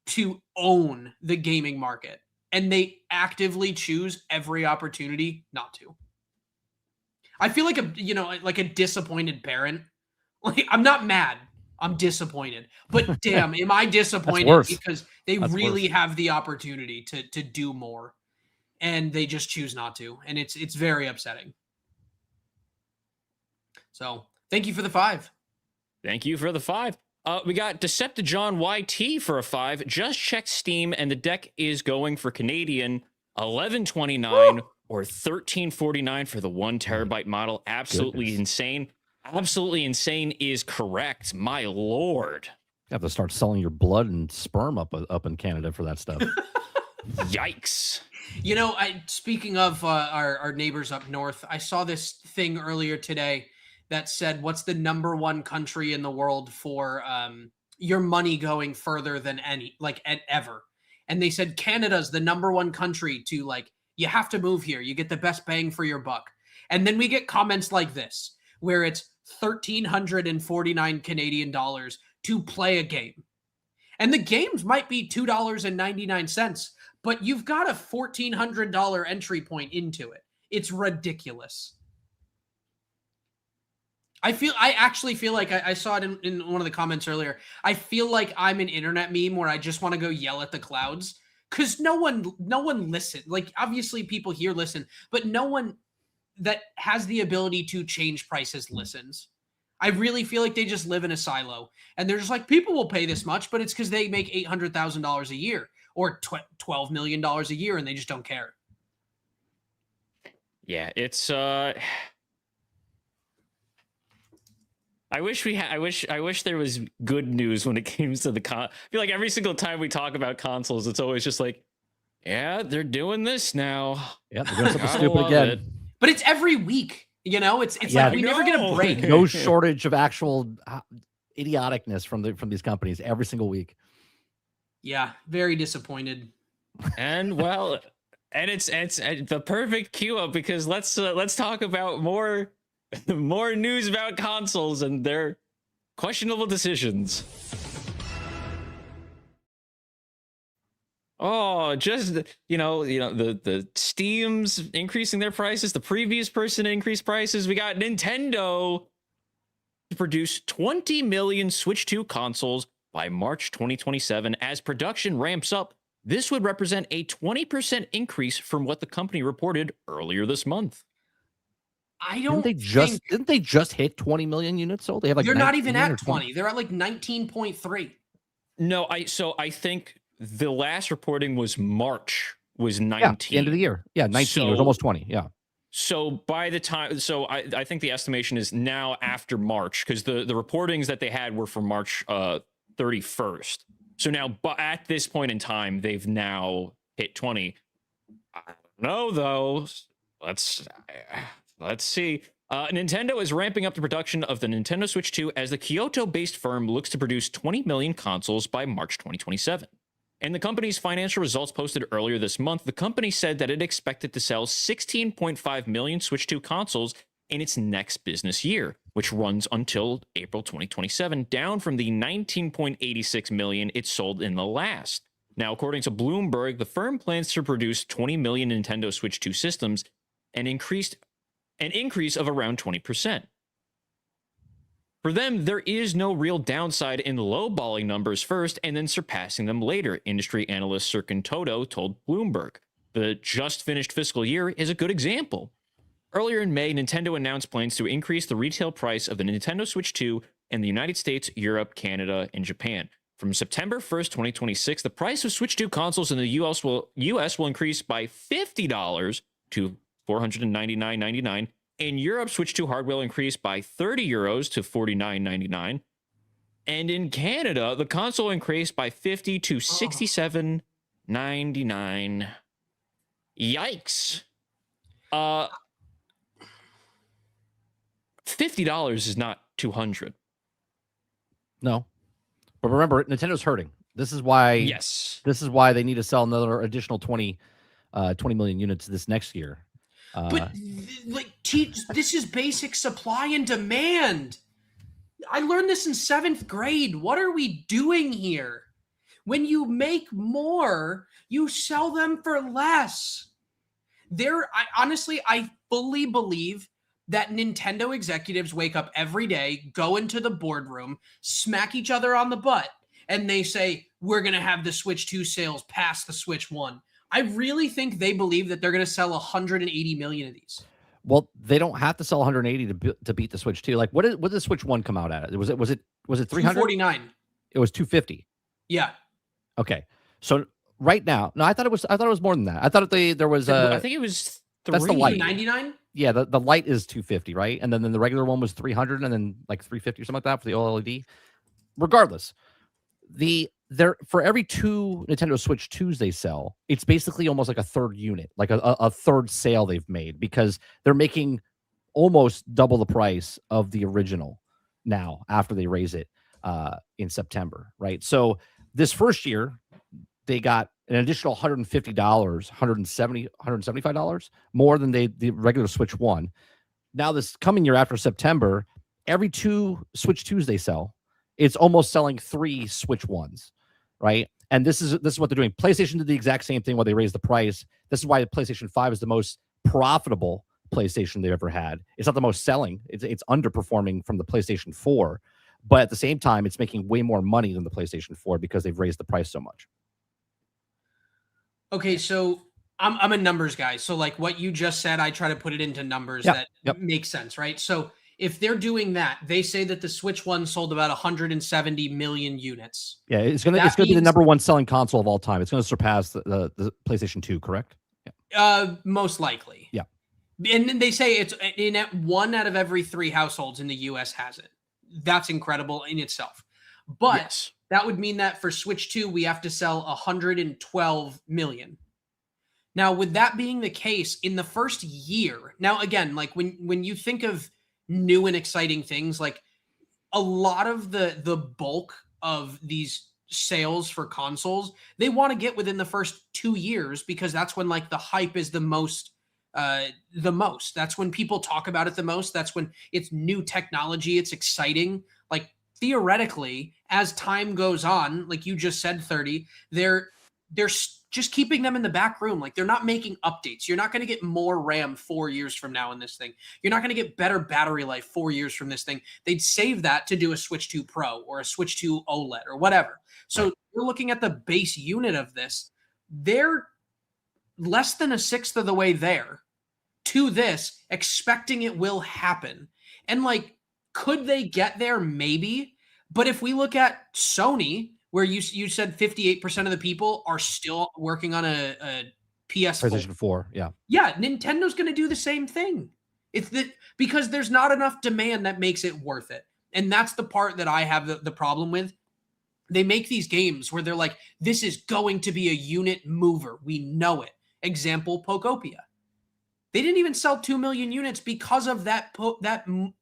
to own the gaming market, and they actively choose every opportunity not to. I feel like a disappointed parent. Like, I'm not mad. I'm disappointed. But damn, am I disappointed because they really have the opportunity to do more, and they just choose not to. And it's very upsetting. So thank you for the 5. Thank you for the 5. We got Decepticon YT for a 5. Just check Steam, and the deck is going for Canadian $11.29 or $13.49 for the 1 terabyte model. Absolutely insane. Absolutely insane is correct. My lord. You have to start selling your blood and sperm up in Canada for that stuff. Yikes. Speaking of our neighbors up north, I saw this thing earlier today that said, what's the #1 country in the world for your money going further than ever? And they said Canada's the #1 country to, like, you have to move here. You get the best bang for your buck. And then we get comments like this, where it's $1,349 Canadian dollars to play a game. And the games might be $2.99, but you've got a $1,400 entry point into it. It's ridiculous. I actually feel like I saw it in one of the comments earlier. I feel like I'm an internet meme where I just want to go yell at the clouds, because no one listens. Like, obviously people here listen, but no one that has the ability to change prices listens. I really feel like they just live in a silo, and they're just like, people will pay this much, but it's because they make $800,000 a year or $12 million a year, and they just don't care. Yeah, it's I wish there was good news when it comes to the I feel like every single time we talk about consoles, it's always just like, yeah, they're doing this now. Yeah, they're doing something stupid again. But it's every week, it's like we never get a break. No shortage of actual idioticness from these companies every single week. Yeah, very disappointed. And it's the perfect cue up, because let's talk about more news about consoles and their questionable decisions. Oh, just, the Steam's increasing their prices. The previous person increased prices. We got Nintendo to produce 20 million Switch 2 consoles by March 2027. As production ramps up, this would represent a 20% increase from what the company reported earlier this month. I don't didn't they just hit 20 million units sold? They have like they're not even at 20. They're at like 19.3. No, I think the last reporting was March was 19. Yeah, the end of the year. Yeah, 19. So, it was almost 20. Yeah. So by the time, I think the estimation is now after March, because the reportings that they had were for March 31st. So now, but at this point in time, they've now hit 20. I don't know though. Let's see. Nintendo is ramping up the production of the Nintendo Switch 2 as the Kyoto-based firm looks to produce 20 million consoles by March 2027. In the company's financial results posted earlier this month, the company said that it expected to sell 16.5 million Switch 2 consoles in its next business year, which runs until April 2027, down from the 19.86 million it sold in the last. Now, according to Bloomberg, the firm plans to produce 20 million Nintendo Switch 2 systems, an increase of around 20%. For them, there is no real downside in lowballing numbers first and then surpassing them later, industry analyst Serkan Toto told Bloomberg. The just finished fiscal year is a good example. Earlier in May, Nintendo announced plans to increase the retail price of the Nintendo Switch 2 in the United States, Europe, Canada, and Japan. From September 1st, 2026, the price of Switch 2 consoles in the US will increase by $50 to $499.99. In Europe, Switch 2 hardware will increase by 30 euros to 49.99. And in Canada, the console increased by 50 to 67.99. Yikes. $50 is not 200. No. But remember, Nintendo's hurting. This is why This is why they need to sell another additional 20 million units this next year. But this is basic supply and demand. I learned this in 7th grade. What are we doing here? When you make more, you sell them for less. I fully believe that Nintendo executives wake up every day, go into the boardroom, smack each other on the butt, and they say, we're going to have the Switch 2 sales pass the Switch 1. I really think they believe that they're going to sell 180 million of these. Well, they don't have to sell 180 to beat the Switch 2. Like, what did the Switch 1 come out at? Was it 300? 249. It was 250. Yeah. Okay. So right now, no, I thought it was more than that. I thought there was I think it was that's the light. 99. Yeah, the light is 250, right? And then the regular one was 300, and then like 350 or something like that for the OLED. Regardless, for every 2 Nintendo Switch 2s they sell, it's basically almost like a third unit, like a third sale they've made, because they're making almost double the price of the original now after they raise it in September, right? So this first year, they got an additional $150, $175 more than the regular Switch 1. Now this coming year after September, every 2 Switch 2s they sell, it's almost selling 3 Switch 1s, right? And this is what they're doing. PlayStation did the exact same thing while they raised the price. This is why the PlayStation 5 is the most profitable PlayStation they've ever had. It's not the most selling. It's underperforming from the PlayStation 4, but at the same time, it's making way more money than the PlayStation 4 because they've raised the price so much. Okay, so I'm a numbers guy. So like what you just said, I try to put it into numbers that make sense, right? So if they're doing that, they say that the Switch 1 sold about 170 million units. Yeah, it's gonna be the number 1 selling console of all time. It's gonna surpass the PlayStation 2, correct? Yeah. Most likely. Yeah. And then they say it's in 1 out of every 3 households in the US has it. That's incredible in itself. But that would mean that for Switch 2, we have to sell 112 million. Now, with that being the case, in the first year, now again, like when you think of new and exciting things, like a lot of the bulk of these sales for consoles, they want to get within the first 2 years, because that's when like the hype is the most. That's when people talk about it the most. That's when it's new technology. It's exciting. Like theoretically, as time goes on, like you just said, 30, they're just keeping them in the back room. Like they're not making updates. You're not going to get more RAM 4 years from now in this thing. You're not going to get better battery life 4 years from this thing. They'd save that to do a Switch 2 Pro or a Switch 2 OLED or whatever. So you're looking at the base unit of this. They're less than a sixth of the way there to this, expecting it will happen. And like, could they get there? Maybe. But if we look at Sony, where you said 58% of the people are still working on a PS4. PlayStation 4, yeah. Yeah, Nintendo's going to do the same thing. Because there's not enough demand that makes it worth it. And that's the part that I have the problem with. They make these games where they're like, this is going to be a unit mover. We know it. Example, Pokopia. They didn't even sell 2 million units because of that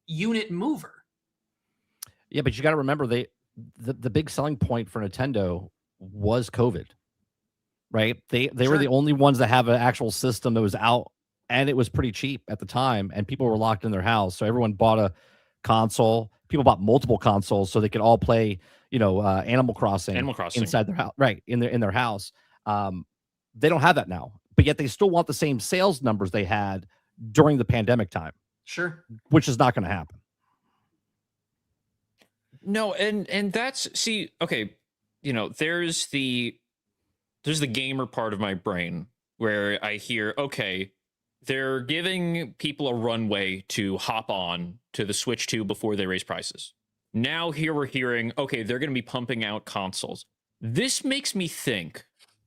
unit mover. Yeah, but you got to remember, the big selling point for Nintendo was COVID, right? They were the only ones that have an actual system that was out, and it was pretty cheap at the time, and people were locked in their house. So everyone bought a console. People bought multiple consoles so they could all play, Animal Crossing inside their house, right? In their house. They don't have that now, but yet they still want the same sales numbers they had during the pandemic time. Sure, which is not going to happen. No, and that's okay. There's the gamer part of my brain where I hear, okay, they're giving people a runway to hop on to the Switch 2 before they raise prices. Now here we're hearing, okay, they're going to be pumping out consoles. This makes me think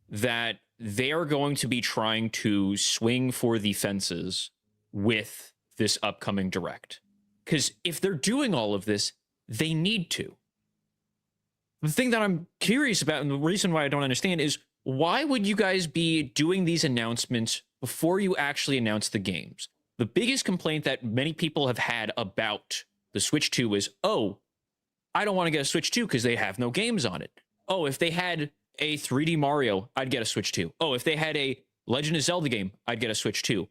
that they are going to be trying to swing for the fences with this upcoming Direct. Because if they're doing all of this, they need to. The thing that I'm curious about, and the reason why I don't understand, is why would you guys be doing these announcements before you actually announce the games? The biggest complaint that many people have had about the Switch 2 is, oh, I don't want to get a Switch 2 because they have no games on it. Oh, if they had a 3D Mario, I'd get a Switch 2. Oh, if they had a Legend of Zelda game, I'd get a Switch 2.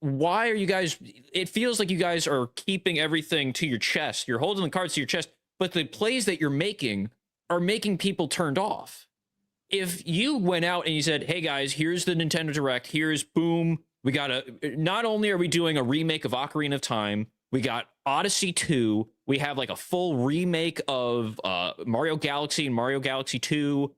Why are you guys... It feels like you guys are keeping everything to your chest. You're holding the cards to your chest, but the plays that you're making are making people turned off. If you went out and you said, hey guys, here's the Nintendo Direct, here's boom, we got not only are we doing a remake of Ocarina of Time, we got Odyssey 2, we have like a full remake of Mario Galaxy and Mario Galaxy 2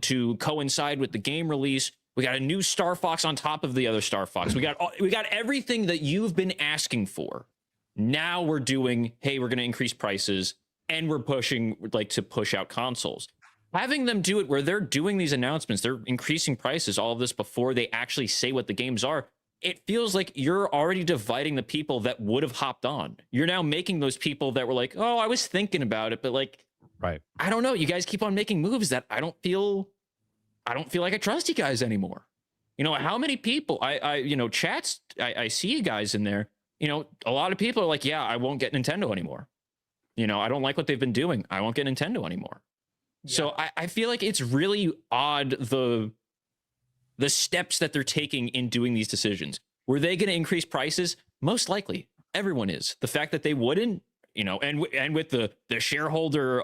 to coincide with the game release. We got a new Star Fox on top of the other Star Fox. We got everything that you've been asking for. Now we're doing, hey, we're going to increase prices, and we're pushing to push out consoles. Having them do it where they're doing these announcements, they're increasing prices, all of this before they actually say what the games are. It feels like you're already dividing the people that would have hopped on. You're now making those people that were like, oh, I was thinking about it, but right. I don't know. You guys keep on making moves that I don't feel like I trust you guys anymore. How many people chats, I see you guys in there, a lot of people are like, yeah, I won't get Nintendo anymore. I don't like what they've been doing. I won't get Nintendo anymore. Yeah. So I feel like it's really odd, the steps that they're taking in doing these decisions. Were they going to increase prices? Most likely. Everyone is. The fact that they wouldn't, and with the shareholder,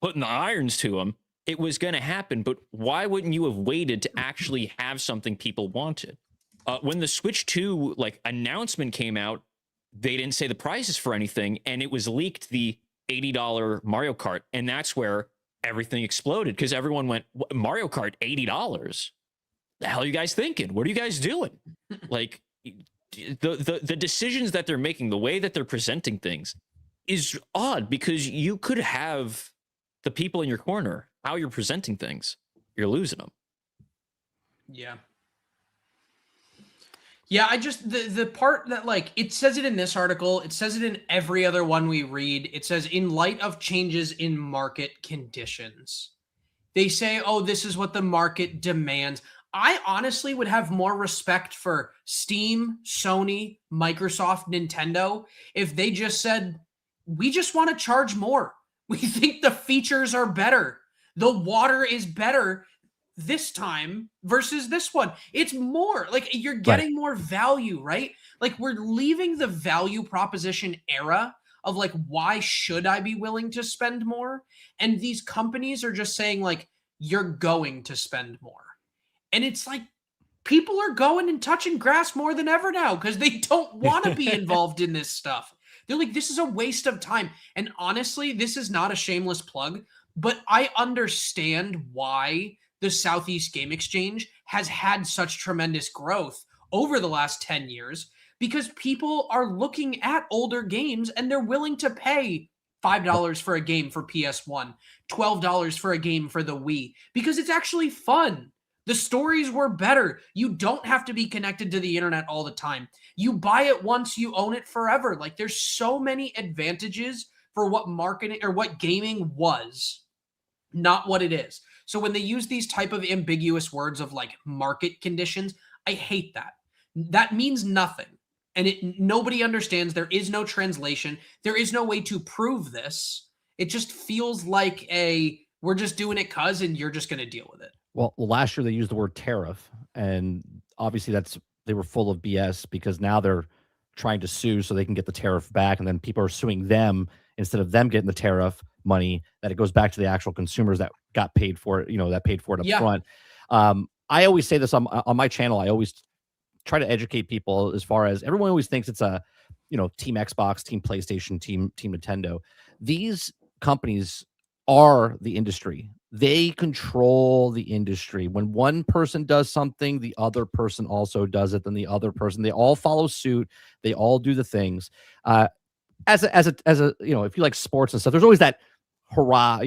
putting the irons to them, it was going to happen. But why wouldn't you have waited to actually have something people wanted? When the Switch 2 announcement came out, they didn't say the prices for anything, and it was leaked the $80 Mario Kart, and that's where everything exploded, because everyone went, Mario Kart, $80? The hell are you guys thinking? What are you guys doing? The decisions that they're making, the way that they're presenting things is odd, because you could have the people in your corner. How you're presenting things, you're losing them. Yeah. Yeah, I just, the part that it says it in this article, it says it in every other one we read. It says, in light of changes in market conditions. They say, oh, this is what the market demands. I honestly would have more respect for Steam, Sony, Microsoft, Nintendo if they just said, we just want to charge more. We think the features are better. The water is better this time versus this one. It's more you're getting more value, right? We're leaving the value proposition era of why should I be willing to spend more? And these companies are just saying you're going to spend more. And it's people are going and touching grass more than ever now because they don't want to be involved in this stuff. They're like, this is a waste of time. And honestly, this is not a shameless plug, but I understand why the Southeast Game Exchange has had such tremendous growth over the last 10 years because people are looking at older games and they're willing to pay $5 for a game for PS1, $12 for a game for the Wii, because it's actually fun. The stories were better. You don't have to be connected to the internet all the time. You buy it once, you own it forever. Like, there's so many advantages for what marketing or what gaming was, not what it is. So when they use these type of ambiguous words of like market conditions, I hate that. That means nothing. And nobody understands. There is no translation. There is no way to prove this. It just feels like we're just doing it cuz and you're just going to deal with it. Well, last year they used the word tariff, and obviously they were full of BS because now they're trying to sue so they can get the tariff back, and then people are suing them instead of them getting the tariff money, that it goes back to the actual consumers that got paid for it, that paid for it up front. I always say this on my channel. I always try to educate people as far as everyone always thinks it's a, Team Xbox, Team PlayStation, Team Nintendo. These companies are the industry. They control the industry. When one person does something, the other person also does it. Then the other person, they all follow suit. They all do the things. As a, if you like sports and stuff, there's always that hurrah,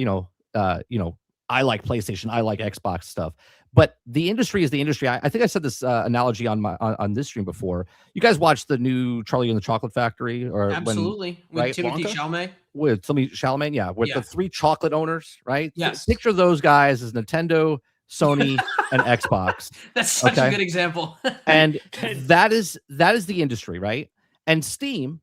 I like PlayStation, I like Xbox stuff. But the industry is the industry. I think I said this analogy on this stream before. You guys watched the new Charlie and the Chocolate Factory? Absolutely. With Timothée Chalamet? With Timothée Chalamet, yeah. With the 3 chocolate owners, right? Yes. Picture those guys as Nintendo, Sony, and Xbox. That's such a good example. And that is the industry, right? And Steam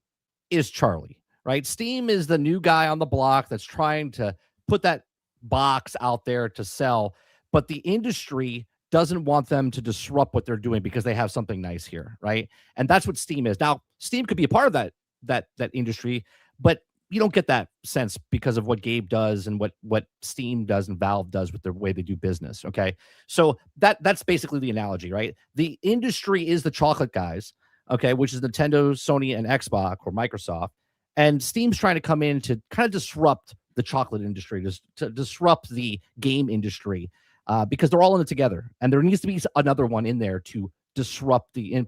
is Charlie, right? Steam is the new guy on the block that's trying to put that box out there to sell, but the industry doesn't want them to disrupt what they're doing because they have something nice here, right? And that's what Steam is. Now, Steam could be a part of that industry, but you don't get that sense because of what Gabe does and what Steam does and Valve does with their way they do business, okay? So that's basically the analogy, right? The industry is the chocolate guys, okay, which is Nintendo, Sony, and Xbox or Microsoft, and Steam's trying to come in to kind of disrupt the chocolate industry, to disrupt the game industry, because they're all in it together, and there needs to be another one in there to disrupt the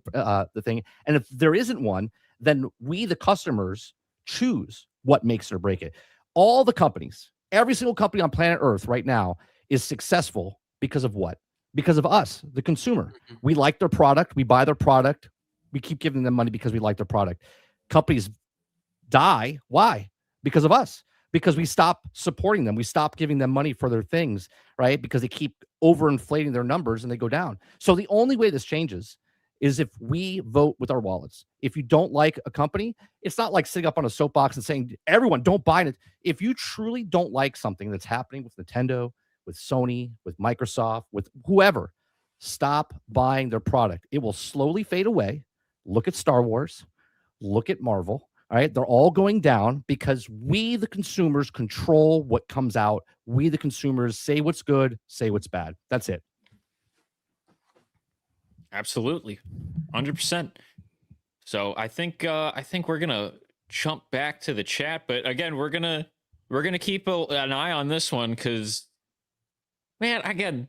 thing. And if there isn't one, then we, the customers, choose what makes it or break it. All the companies, every single company on planet Earth right now is successful because of what? Because of us, the consumer. We like their product. We buy their product. We keep giving them money because we like their product. Companies die. Why? Because of us. Because we stop supporting them. We stop giving them money for their things, right? Because they keep overinflating their numbers and they go down. So the only way this changes is if we vote with our wallets. If you don't like a company, it's not like sitting up on a soapbox and saying, everyone, don't buy it. If you truly don't like something that's happening with Nintendo, with Sony, with Microsoft, with whoever, stop buying their product. It will slowly fade away. Look at Star Wars. Look at Marvel. All right. They're all going down because we, the consumers, control what comes out. We, the consumers, say what's good, say what's bad. That's it. Absolutely. 100%. So I think we're going to jump back to the chat, but again, we're going to keep an eye on this one because, man, again,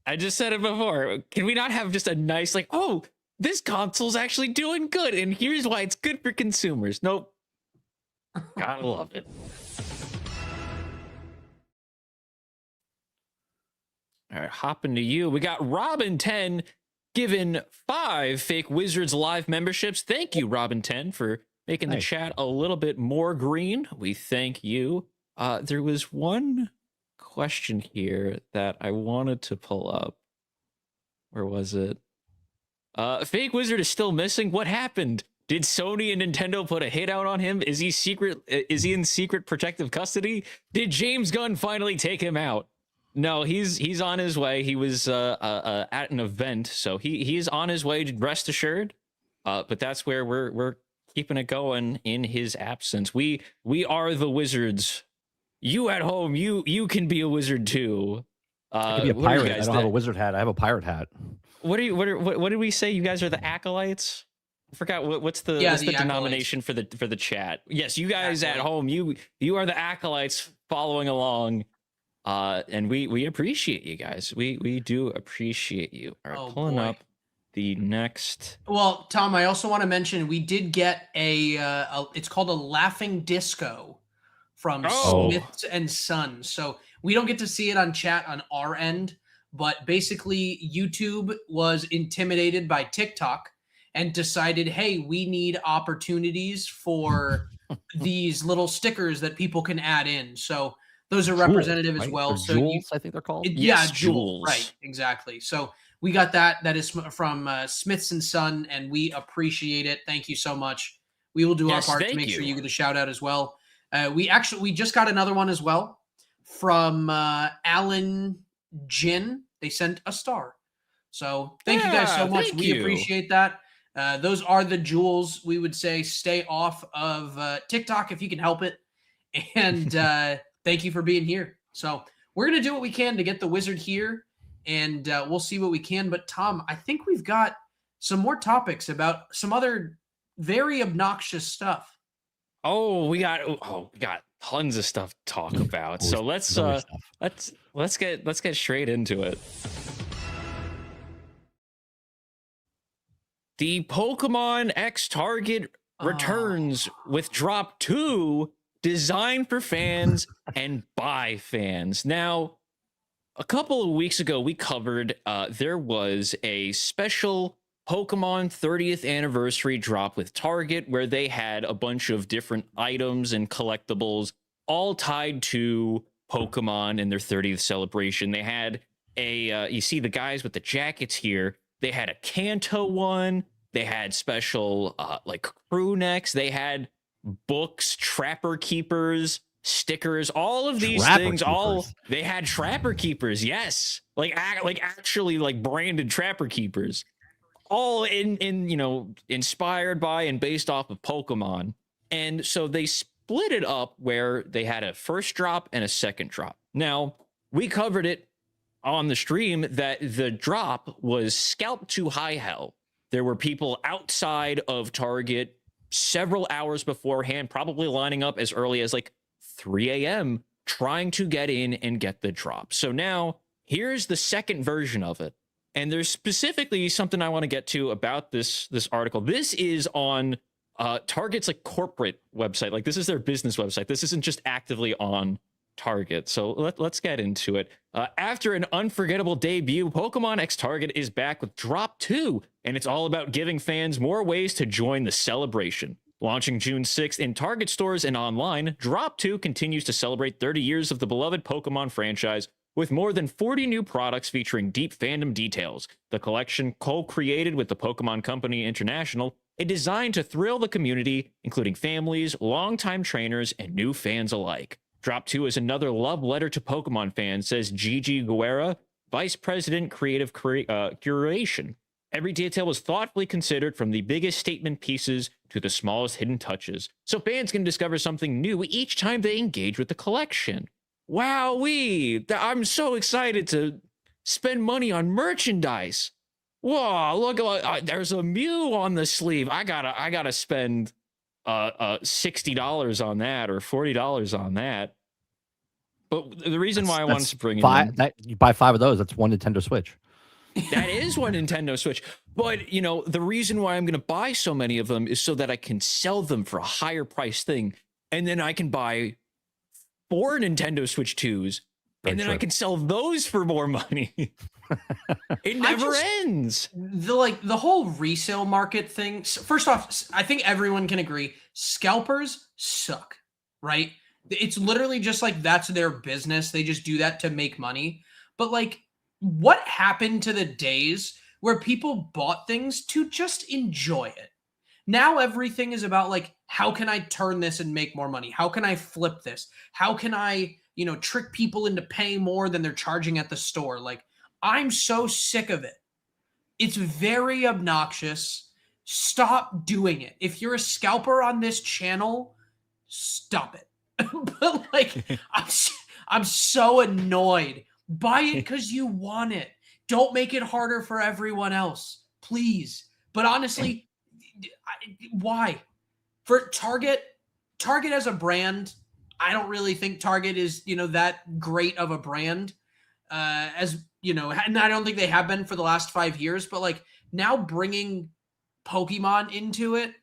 I just said it before. Can we not have just a nice, like, oh, this console's actually doing good, and here's why it's good for consumers? Nope. Gotta love it. All right, hopping to you. We got Robin10 given 5 Fake Wizards live memberships. Thank you, Robin10, for making the chat a little bit more green. We thank you. There was one question here that I wanted to pull up. Where was it? Fake Wizard is still missing. What happened? Did Sony and Nintendo put a hit out on him? Is he in secret protective custody? Did James Gunn finally take him out? No, he's on his way. He was at an event, so he's on his way, rest assured. But that's where we're keeping it going in his absence. We are the Wizards. You at home, you can be a wizard too. I could be a pirate. I don't have a wizard hat. I have a pirate hat. What did we say? You guys are the acolytes? I forgot what's the denomination for the chat. Yes, you guys at home, you are the acolytes following along. And we appreciate you guys. We do appreciate you. All right, pulling up the next. Well, Tom, I also want to mention we did get it's called a laughing disco from Smiths and Sons. So we don't get to see it on chat on our end, but basically YouTube was intimidated by TikTok and decided, hey, we need opportunities for these little stickers that people can add in. So those are representative as well. So jewels, I think they're called. Yeah, jewels. Right, exactly. So we got that. That is from Smiths and Son, and we appreciate it. Thank you so much. We will do our part to make sure you get a shout out as well. We just got another one as well from Alan Jin. They sent a star. So thank you guys so much. We appreciate that. Those are the jewels. We would say stay off of TikTok if you can help it. And thank you for being here. So we're going to do what we can to get the wizard here, and we'll see what we can. But Tom, I think we've got some more topics about some other very obnoxious stuff. We got tons of stuff to talk about. So let's get straight into it. The Pokemon X Target returns with Drop 2, designed for fans and by fans. Now, a couple of weeks ago, we covered there was a special Pokemon 30th anniversary drop with Target where they had a bunch of different items and collectibles all tied to Pokemon and their 30th celebration. They had you see the guys with the jackets here. They had a Kanto one. They had special like crew necks. They had books, Trapper Keepers, stickers, all of these things. They had Trapper Keepers. Yes, like actually like branded Trapper Keepers. All in inspired by and based off of Pokemon. And so they split it up where they had a first drop and a second drop. Now, we covered it on the stream that the drop was scalped to high hell. There were people outside of Target several hours beforehand, probably lining up as early as like 3 a.m. trying to get in and get the drop. So now here's the second version of it. And there's specifically something I want to get to about this article. This is on Target's like corporate website. Like this is their business website. This isn't just actively on Target. So let's get into it. After an unforgettable debut, Pokemon X Target is back with Drop 2, and it's all about giving fans more ways to join the celebration. Launching June 6th in Target stores and online, Drop 2 continues to celebrate 30 years of the beloved Pokemon franchise with more than 40 new products featuring deep fandom details. The collection, co-created with the Pokemon Company International, is designed to thrill the community, including families, longtime trainers, and new fans alike. Drop 2 is another love letter to Pokemon fans, says Gigi Guerra, Vice President Creative Curation. Every detail was thoughtfully considered, from the biggest statement pieces to the smallest hidden touches, so fans can discover something new each time they engage with the collection. Wowee! I'm so excited to spend money on merchandise. Whoa, look, there's a Mew on the sleeve. I gotta spend $60 on that or $40 on that. But the reason why I wanted to bring it in, you buy 5 of those, that's one Nintendo Switch. That is one Nintendo Switch. But the reason why I'm gonna buy so many of them is so that I can sell them for a higher price thing, and then I can buy 4 Nintendo Switch 2s, and then I can sell those for more money. It never ends. The whole resale market thing. First off, I think everyone can agree scalpers suck, right? It's literally just like that's their business. They just do that to make money. But like, what happened to the days where people bought things to just enjoy it? Now everything is about like, how can I turn this and make more money? How can I flip this? How can I, trick people into paying more than they're charging at the store? Like, I'm so sick of it. It's very obnoxious. Stop doing it. If you're a scalper on this channel, stop it. But like, I'm so annoyed. Buy it because you want it. Don't make it harder for everyone else, please. But honestly, why? For Target as a brand, I don't really think Target is, that great of a brand. And I don't think they have been for the last 5 years, but like now bringing Pokemon into it,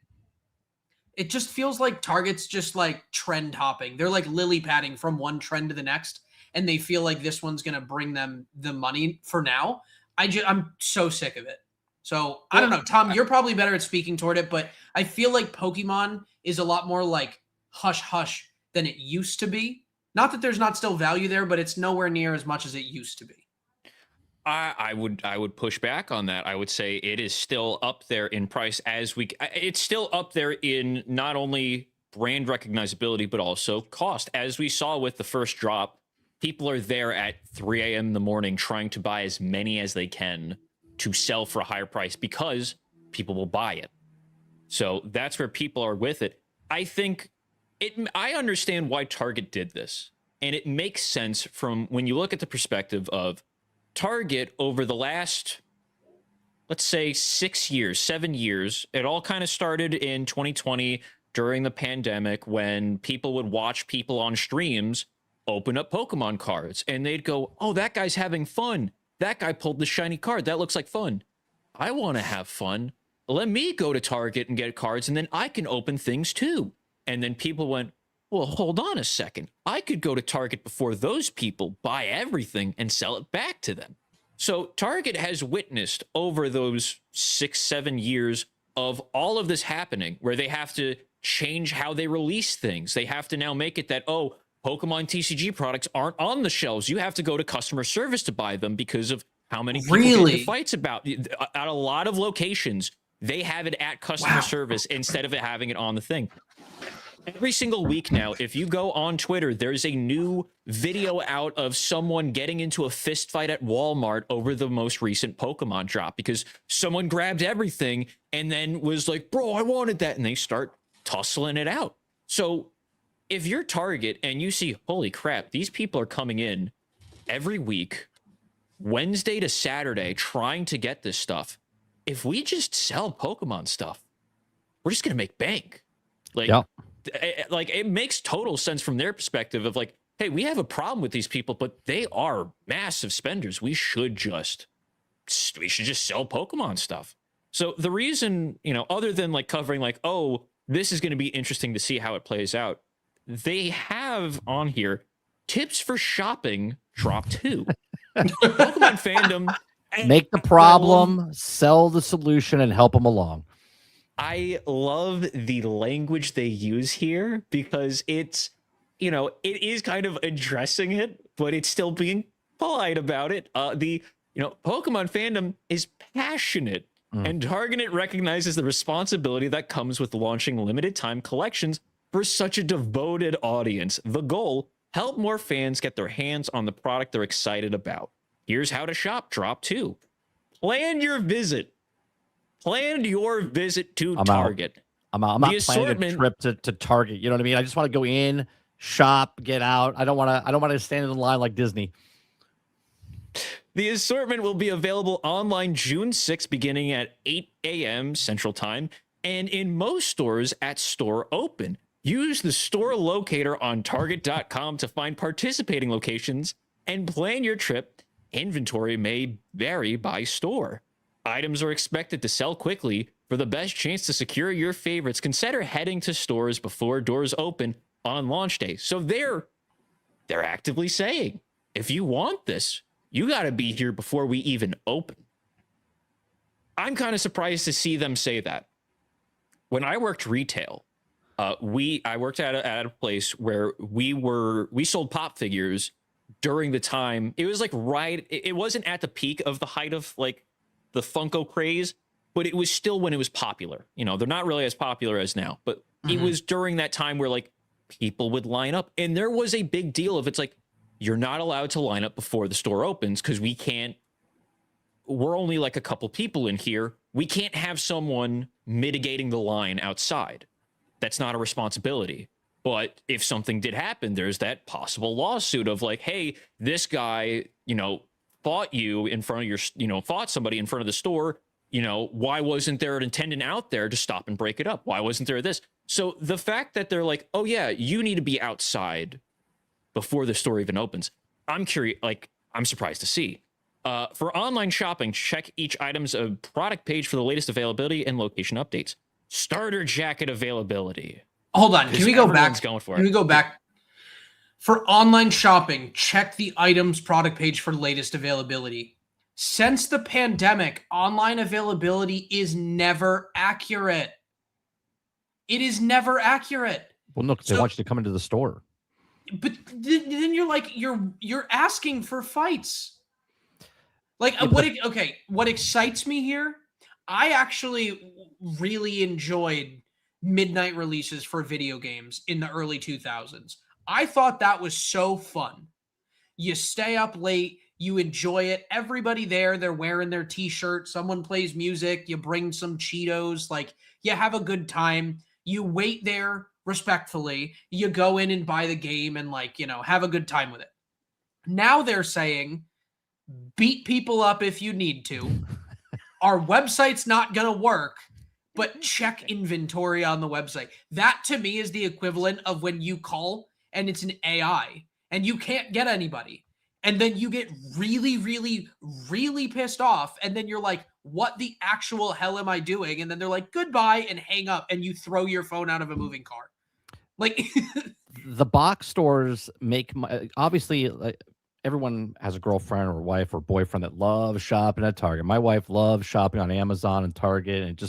it just feels like Target's just like trend hopping. They're like lily padding from one trend to the next, and they feel like this one's going to bring them the money for now. I'm so sick of it. So I don't know, Tom, you're probably better at speaking toward it, but I feel like Pokemon is a lot more like hush hush than it used to be. Not that there's not still value there, but it's nowhere near as much as it used to be. I would push back on that. I would say it is still up there in price it's still up there in not only brand recognizability, but also cost. As we saw with the first drop, people are there at 3 a.m. in the morning trying to buy as many as they can to sell for a higher price because people will buy it. So that's where people are with it. I understand why Target did this, and it makes sense from when you look at the perspective of Target over the last, let's say 7 years. It all kind of started in 2020 during the pandemic when people would watch people on streams open up Pokemon cards and they'd go, oh, that guy's having fun. That guy pulled the shiny card. That looks like fun. I want to have fun. Let me go to Target and get cards and then I can open things too. And then people went, well, hold on a second. I could go to Target before those people, buy everything, and sell it back to them. So Target has witnessed over those 6-7 years of all of this happening, where they have to change how they release things. They have to now make it that, oh, Pokemon TCG products aren't on the shelves. You have to go to customer service to buy them because of how many people get into fights about. At a lot of locations, they have it at customer service instead of having it on the thing. Every single week now, if you go on Twitter, there's a new video out of someone getting into a fist fight at Walmart over the most recent Pokemon drop because someone grabbed everything and then was like, bro, I wanted that. And they start tussling it out. So if you're Target and you see, holy crap, these people are coming in every week, Wednesday to Saturday, trying to get this stuff. If we just sell Pokemon stuff, we're just going to make bank. Like it makes total sense from their perspective of like, hey, we have a problem with these people, but they are massive spenders. We should just sell Pokemon stuff. So the reason, other than like covering like, oh, this is going to be interesting to see how it plays out, they have on here tips for shopping drop 2. Pokemon fandom. Make the problem, sell the solution, and help them along. I love the language they use here because it's, it is kind of addressing it, but it's still being polite about it. Pokemon fandom is passionate and Target recognizes the responsibility that comes with launching limited time collections for such a devoted audience. The goal, help more fans get their hands on the product they're excited about. Here's how to shop drop 2. Plan your visit. Plan your visit to Target. I'm not planning a trip to Target. You know what I mean? I just want to go in, shop, get out. I don't want to stand in line like Disney. The assortment will be available online June 6th, beginning at 8 a.m. Central Time, and in most stores at store open. Use the store locator on Target.com to find participating locations and plan your trip. Inventory may vary by store. Items are expected to sell quickly. For the best chance to secure your favorites, consider heading to stores before doors open on launch day. So they're actively saying, if you want this, you got to be here before we even open. I'm kind of surprised to see them say that. When I worked retail, I worked at a place where we sold pop figures during the time. It was like it wasn't at the peak of the height of like the Funko craze, but it was still when it was popular. They're not really as popular as now, but it was during that time where like people would line up, and there was a big deal of it's like, you're not allowed to line up before the store opens because we're only like a couple people in here. We can't have someone mitigating the line outside. That's not a responsibility. But if something did happen, there's that possible lawsuit of like, hey, this guy, fought you in front of your, fought somebody in front of the store. Why wasn't there an attendant out there to stop and break it up? Why wasn't there this? So the fact that they're like, oh yeah, you need to be outside before the store even opens, I'm curious, like, I'm surprised to see. For online shopping, check each item's product page for the latest availability and location updates. Starter jacket availability. Hold on. Can we go back? Going for Can we go back? For online shopping, check the item's product page for latest availability. Since the pandemic, online availability is never accurate. It is never accurate. Well, look, they want you to come into the store. But then you're like, you're asking for fights. Like, what excites me here, I actually really enjoyed midnight releases for video games in the early 2000s. I thought that was so fun. You stay up late, you enjoy it. Everybody there, they're wearing their t-shirt. Someone plays music. You bring some Cheetos. Like, you have a good time. You wait there respectfully. You go in and buy the game and, like, you know, have a good time with it. Now they're saying, beat people up if you need to. Our website's not going to work, but check inventory on the website. That, to me, is the equivalent of when you call and it's an AI and you can't get anybody. And then you get really, really, really pissed off. And then you're like, what the actual hell am I doing? And then they're like, goodbye, and hang up. And you throw your phone out of a moving car. Like, the box stores make, obviously, everyone has a girlfriend or wife or boyfriend that loves shopping at Target. My wife loves shopping on Amazon and Target, and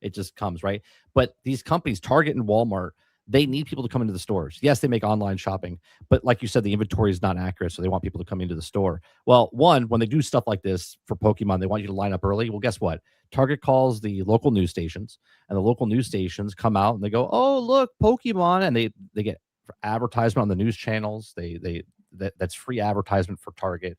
it just comes, right? But these companies, Target and Walmart, they need people to come into the stores. Yes, they make online shopping, but like you said, the inventory is not accurate, so they want people to come into the store. Well, one, when they do stuff like this for Pokemon, they want you to line up early. Well, guess what? Target calls the local news stations, and the local news stations come out and they go, "Oh, look, Pokemon," and they get advertisement on the news channels. That's free advertisement for Target.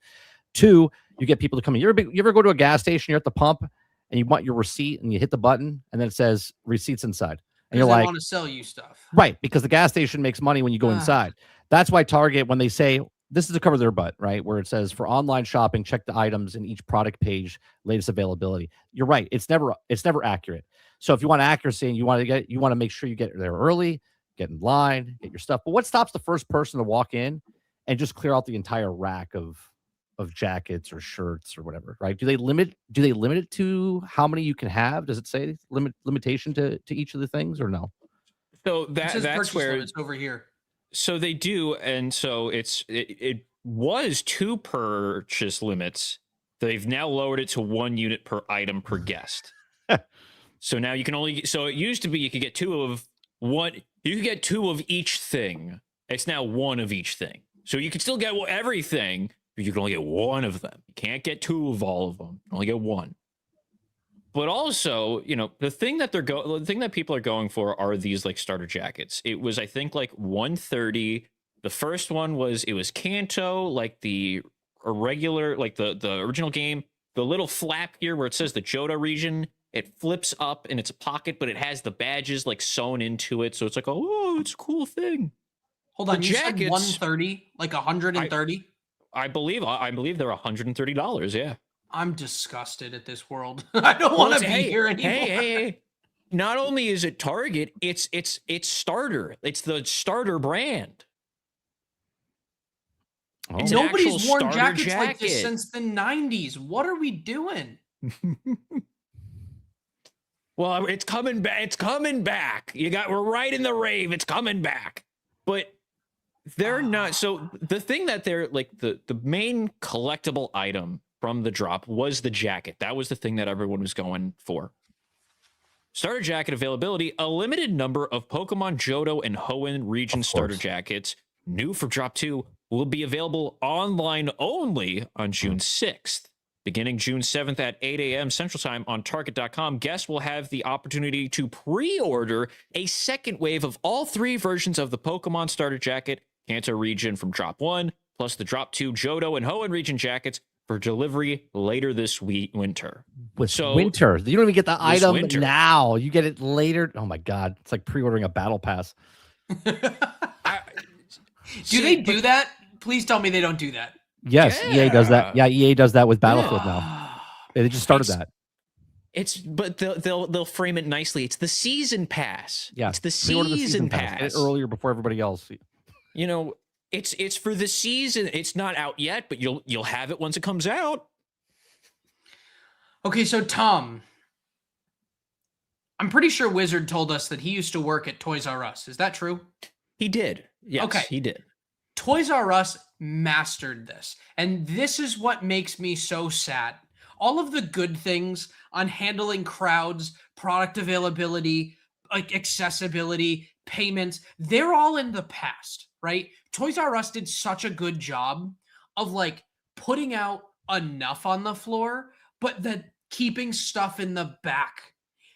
Two, you get people to come in. You ever go to a gas station, you're at the pump, and you want your receipt, and you hit the button, and then it says receipts inside. And you're like, I want to sell you stuff. Right, because the gas station makes money when you go inside. That's why Target, when they say, this is to cover their butt, right, where it says for online shopping, check the items in each product page, latest availability. You're right. It's never accurate. So if you want accuracy and you want to make sure you get there early, get in line, get your stuff. But what stops the first person to walk in and just clear out the entire rack of jackets or shirts or whatever, right? Do they limit it to how many you can have? Does it say limitation to each of the things or no? So that's where it's over here. So they do, and so it was 2 purchase limits. They've now lowered it to 1 unit per item per guest. So now you can only, so it used to be you could get 2 of one, you could get 2 of each thing. It's now 1 of each thing. So you can still get everything, but you can only get 1 of them. You can't get 2 of all of them. You can only get 1. But also, you know, the thing that people are going for are these like starter jackets. It was, I think, like 130. The first one was Kanto, like the irregular, like the original game. The little flap here where it says the Johto region, it flips up in its pocket, but it has the badges like sewn into it. So it's like, oh, it's a cool thing. Hold on, you said 130, like 130? I believe they're $130. Yeah. I'm disgusted at this world. I don't want to be here anymore. Hey. Not only is it Target, it's Starter. It's the Starter brand. Oh. Nobody's worn jackets like this since the 90s. What are we doing? Well, it's coming back. It's coming back. We're right in the rave. It's coming back. But they're not. So the thing that they're like, the main collectible item from the drop was the jacket. That was the thing that everyone was going for. Starter jacket availability, a limited number of Pokemon Johto and Hoenn region starter jackets, new for drop 2, will be available online only on June 6th. Beginning June 7th at 8 a.m. Central Time on Target.com, guests will have the opportunity to pre-order a second wave of all 3 versions of the Pokemon starter jacket, Kanto region from drop 1, plus the drop 2 Johto and Hoenn region jackets for delivery later this winter. Winter. You don't even get the item now. You get it later. Oh my God. It's like pre-ordering a battle pass. Do they do that? Please tell me they don't do that. Yes, yeah. EA does that. Yeah, EA does that with Battlefield now. They just started that. But they'll frame it nicely. It's the season pass. Yeah, it's the season pass. Get it earlier before everybody else. You know, it's for the season. It's not out yet, but you'll have it once it comes out. Okay, so Tom, I'm pretty sure Wizard told us that he used to work at Toys R Us. Is that true? He did. Yes, okay. He did. Toys R Us mastered this. And this is what makes me so sad. All of the good things on handling crowds, product availability, like accessibility, payments, they're all in the past, right? Toys R Us did such a good job of like putting out enough on the floor, but then keeping stuff in the back.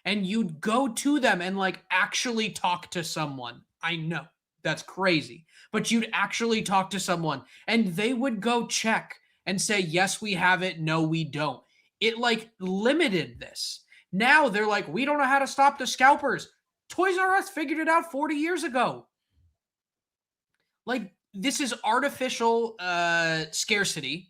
And you'd go to them and like actually talk to someone. I know that's crazy, but you'd actually talk to someone and they would go check and say, yes, we have it. No, we don't. It like limited this. Now they're like, we don't know how to stop the scalpers. Toys R Us figured it out 40 years ago. Like, this is artificial scarcity.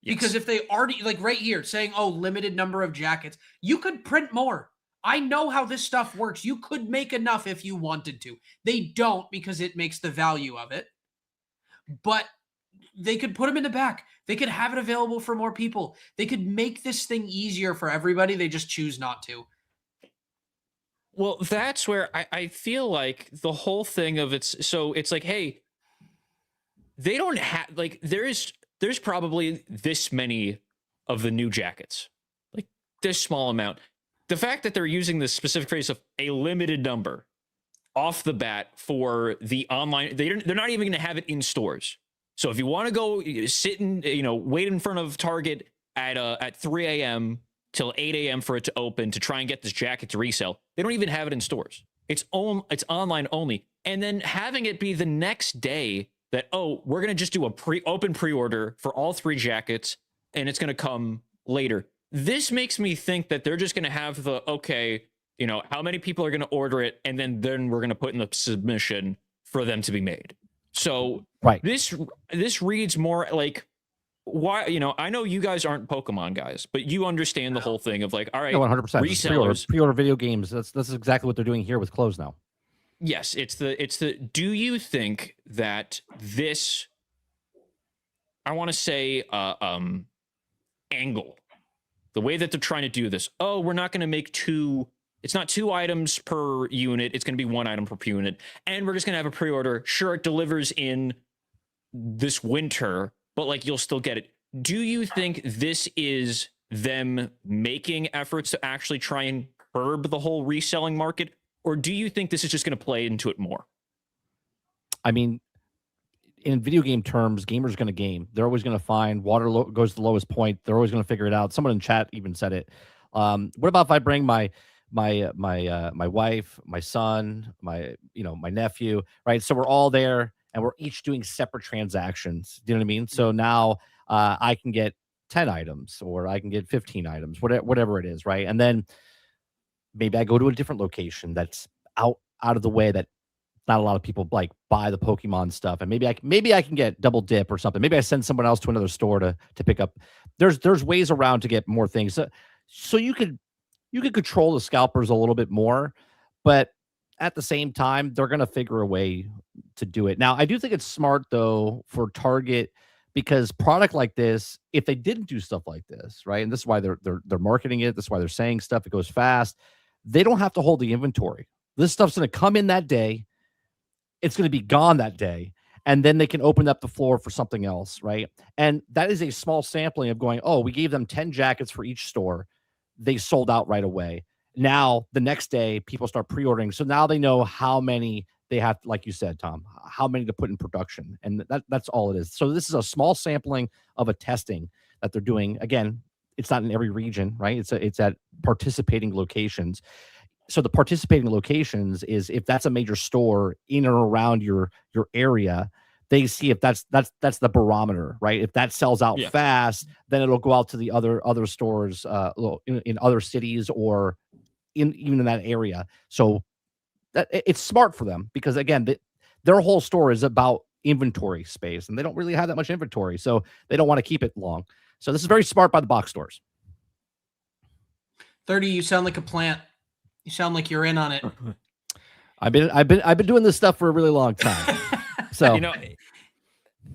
Yes. Because if they already, like right here, saying, oh, limited number of jackets, you could print more. I know how this stuff works. You could make enough if you wanted to. They don't because it makes the value of it. But they could put them in the back. They could have it available for more people. They could make this thing easier for everybody. They just choose not to. Well, that's where I feel like the whole thing of it's like, hey, they don't have, like, there's probably this many of the new jackets, like this small amount. The fact that they're using this specific phrase of a limited number off the bat for the online, they're not even going to have it in stores. So if you want to go sit and, wait in front of Target at 3 a.m. till 8 a.m. for it to open to try and get this jacket to resell, they don't even have it in stores. It's online only. And then having it be the next day that, oh, we're going to just do a open pre-order for all 3 jackets and it's going to come later. This makes me think that they're just going to have how many people are going to order it, and then we're going to put in the submission for them to be made. So right. This reads more like, why, I know you guys aren't Pokemon guys, but you understand the whole thing of like, all right, 100%. Resellers, pre-order video games. That's exactly what they're doing here with clothes now. Yes, it's the do you think that this, I want to say angle, the way that they're trying to do this, oh, we're not going to make it's not 2 items per unit, it's going to be 1 item per unit, and we're just going to have a pre-order. Sure, it delivers in this winter, but like you'll still get it. Do you think this is them making efforts to actually try and curb the whole reselling market, or do you think this is just going to play into it more? I mean, in video game terms, gamers going to game. They're always going to find water goes to the lowest point. They're always going to figure it out. Someone in chat even said it. What about if I bring my wife, my son, my nephew, right? So we're all there and we're each doing separate transactions. Do you know what I mean? So now I can get 10 items or I can get 15 items, whatever it is, right? And then maybe I go to a different location that's out of the way that not a lot of people like buy the Pokemon stuff, and maybe I can get double dip or something. Maybe I send someone else to another store to pick up. There's ways around to get more things. So you could control the scalpers a little bit more, but at the same time, they're going to figure a way to do it. Now, I do think it's smart though for Target, because product like this, if they didn't do stuff like this, right, and this is why they're marketing it, this is why they're saying stuff, it goes fast. They don't have to hold the inventory. This stuff's going to come in that day. It's going to be gone that day. And then they can open up the floor for something else, right? And that is a small sampling of going, oh, we gave them 10 jackets for each store. They sold out right away. Now, the next day, people start pre-ordering. So now they know how many they have, like you said, Tom, how many to put in production. And that's all it is. So this is a small sampling of a testing that they're doing. Again, it's not in every region, right? It's at participating locations. So the participating locations is if that's a major store in or around your area, they see if that's the barometer, right? If that sells out fast, then it'll go out to the other stores in other cities or even in that area. So it's smart for them because again, their whole store is about inventory space, and they don't really have that much inventory, so they don't want to keep it long. So this is very smart by the box stores. 30, you sound like a plant. You sound like you're in on it. I've been doing this stuff for a really long time. So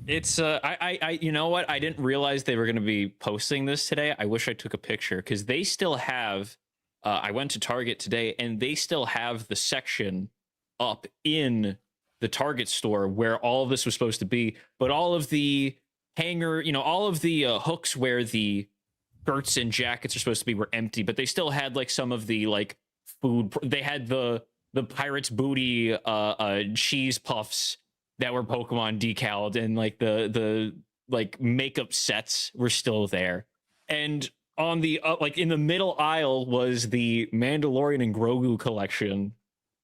It's you know what? I didn't realize they were going to be posting this today. I wish I took a picture because they still have. I went to Target today, and they still have the section up in the Target store where all of this was supposed to be, but all of the hanger, all of the hooks where the shirts and jackets are supposed to be were empty, but they still had like some of the like food. They had the pirate's booty cheese puffs that were Pokemon decaled, and like the like makeup sets were still there. And on the like in the middle aisle was the Mandalorian and Grogu collection.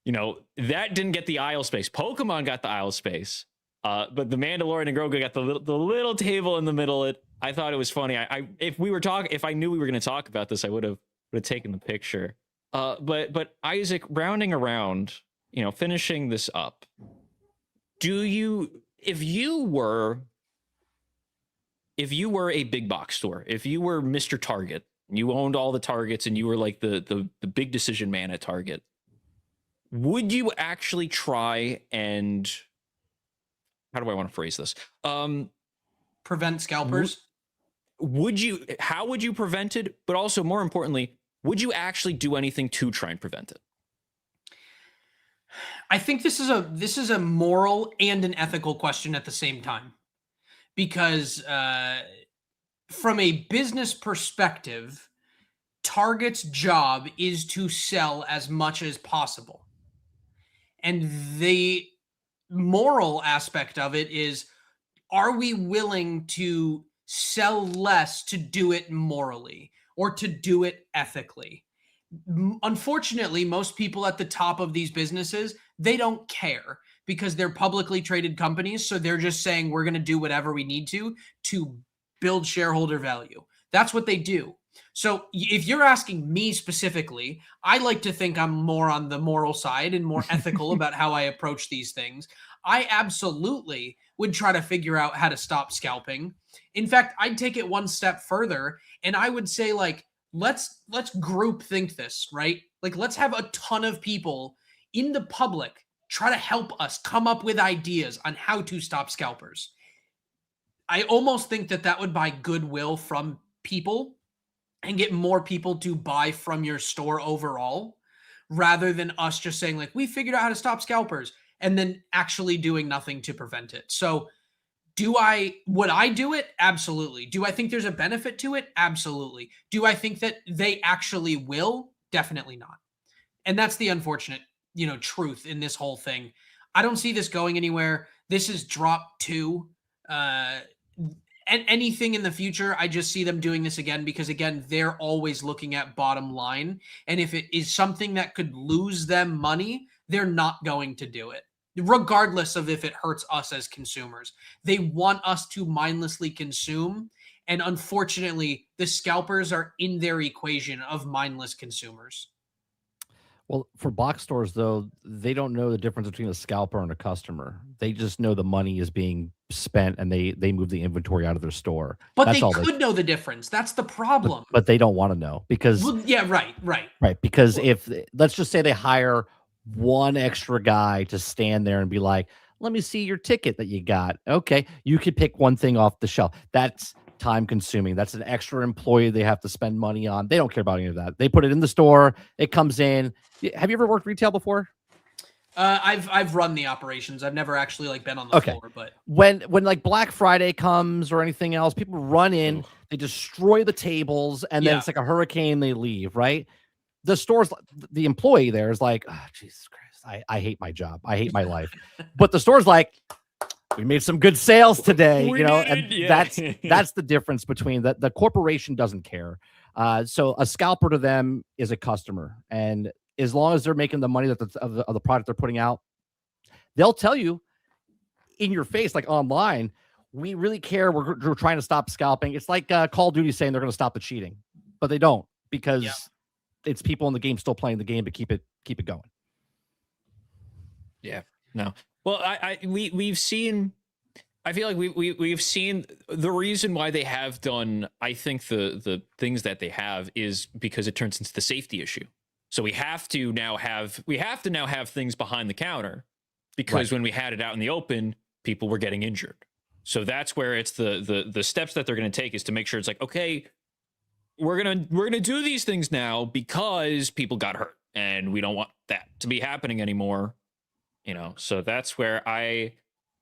That didn't get the aisle space. Pokemon got the aisle space. But the Mandalorian and Grogu got the little table in the middle. I thought it was funny. If I knew we were going to talk about this, I would have taken the picture. But Isaac, rounding around, finishing this up. If you were a big box store, if you were Mr. Target, you owned all the Targets, and you were like the big decision man at Target, would you actually try and, how do I want to phrase this? Prevent scalpers? How would you prevent it? But also, more importantly, would you actually do anything to try and prevent it? I think this is a moral and an ethical question at the same time, because from a business perspective, Target's job is to sell as much as possible. And the moral aspect of it is, are we willing to sell less to do it morally or to do it ethically? Unfortunately, most people at the top of these businesses, they don't care because they're publicly traded companies. So they're just saying, we're going to do whatever we need to build shareholder value. That's what they do. So if you're asking me specifically, I like to think I'm more on the moral side and more ethical about how I approach these things. I absolutely would try to figure out how to stop scalping. In fact, I'd take it one step further, and I would say, like, let's group think this, right? Like, let's have a ton of people in the public try to help us come up with ideas on how to stop scalpers. I almost think that would buy goodwill from people and get more people to buy from your store overall, rather than us just saying, like, we figured out how to stop scalpers and then actually doing nothing to prevent it. So would I do it? Absolutely. Do I think there's a benefit to it? Absolutely. Do I think that they actually will? Definitely not. And that's the unfortunate, truth in this whole thing. I don't see this going anywhere. This is drop 2. And anything in the future, I just see them doing this again because, again, they're always looking at bottom line. And if it is something that could lose them money, they're not going to do it, regardless of if it hurts us as consumers. They want us to mindlessly consume. And unfortunately, the scalpers are in their equation of mindless consumers. Well, for box stores, though, they don't know the difference between a scalper and a customer. They just know the money is being spent, and they move the inventory out of their store. But they could know the difference. That's the problem. But they don't want to know because... Well, yeah, right. Because if, let's just say they hire one extra guy to stand there and be like, let me see your ticket that you got. Okay, you could pick one thing off the shelf. That's time consuming. That's an extra employee they have to spend money on. They don't care about any of that. They put it in the store. It comes in. Have you ever worked retail before? I've run the operations. I've never actually been on the floor, but when like Black Friday comes or anything else, people run in, they destroy the tables, and then it's like a hurricane. They leave, right? The store's, the employee there is like, oh, Jesus Christ, I hate my job. I hate my life. But the store's like, we made some good sales today, that's the difference between the corporation doesn't care. So a scalper to them is a customer, and as long as they're making the money of the product they're putting out, they'll tell you in your face, like online, we really care. We're trying to stop scalping. It's like Call of Duty saying they're going to stop the cheating, but they don't, because it's people in the game still playing the game to keep it going. Yeah. No. Well, we've seen. I feel like we've seen the reason why they have done. I think the things that they have is because it turns into the safety issue. So we have to now have things behind the counter, because when we had it out in the open, people were getting injured. So that's where it's the steps that they're going to take is to make sure it's like, okay, we're gonna do these things now because people got hurt, and we don't want that to be happening anymore. So that's where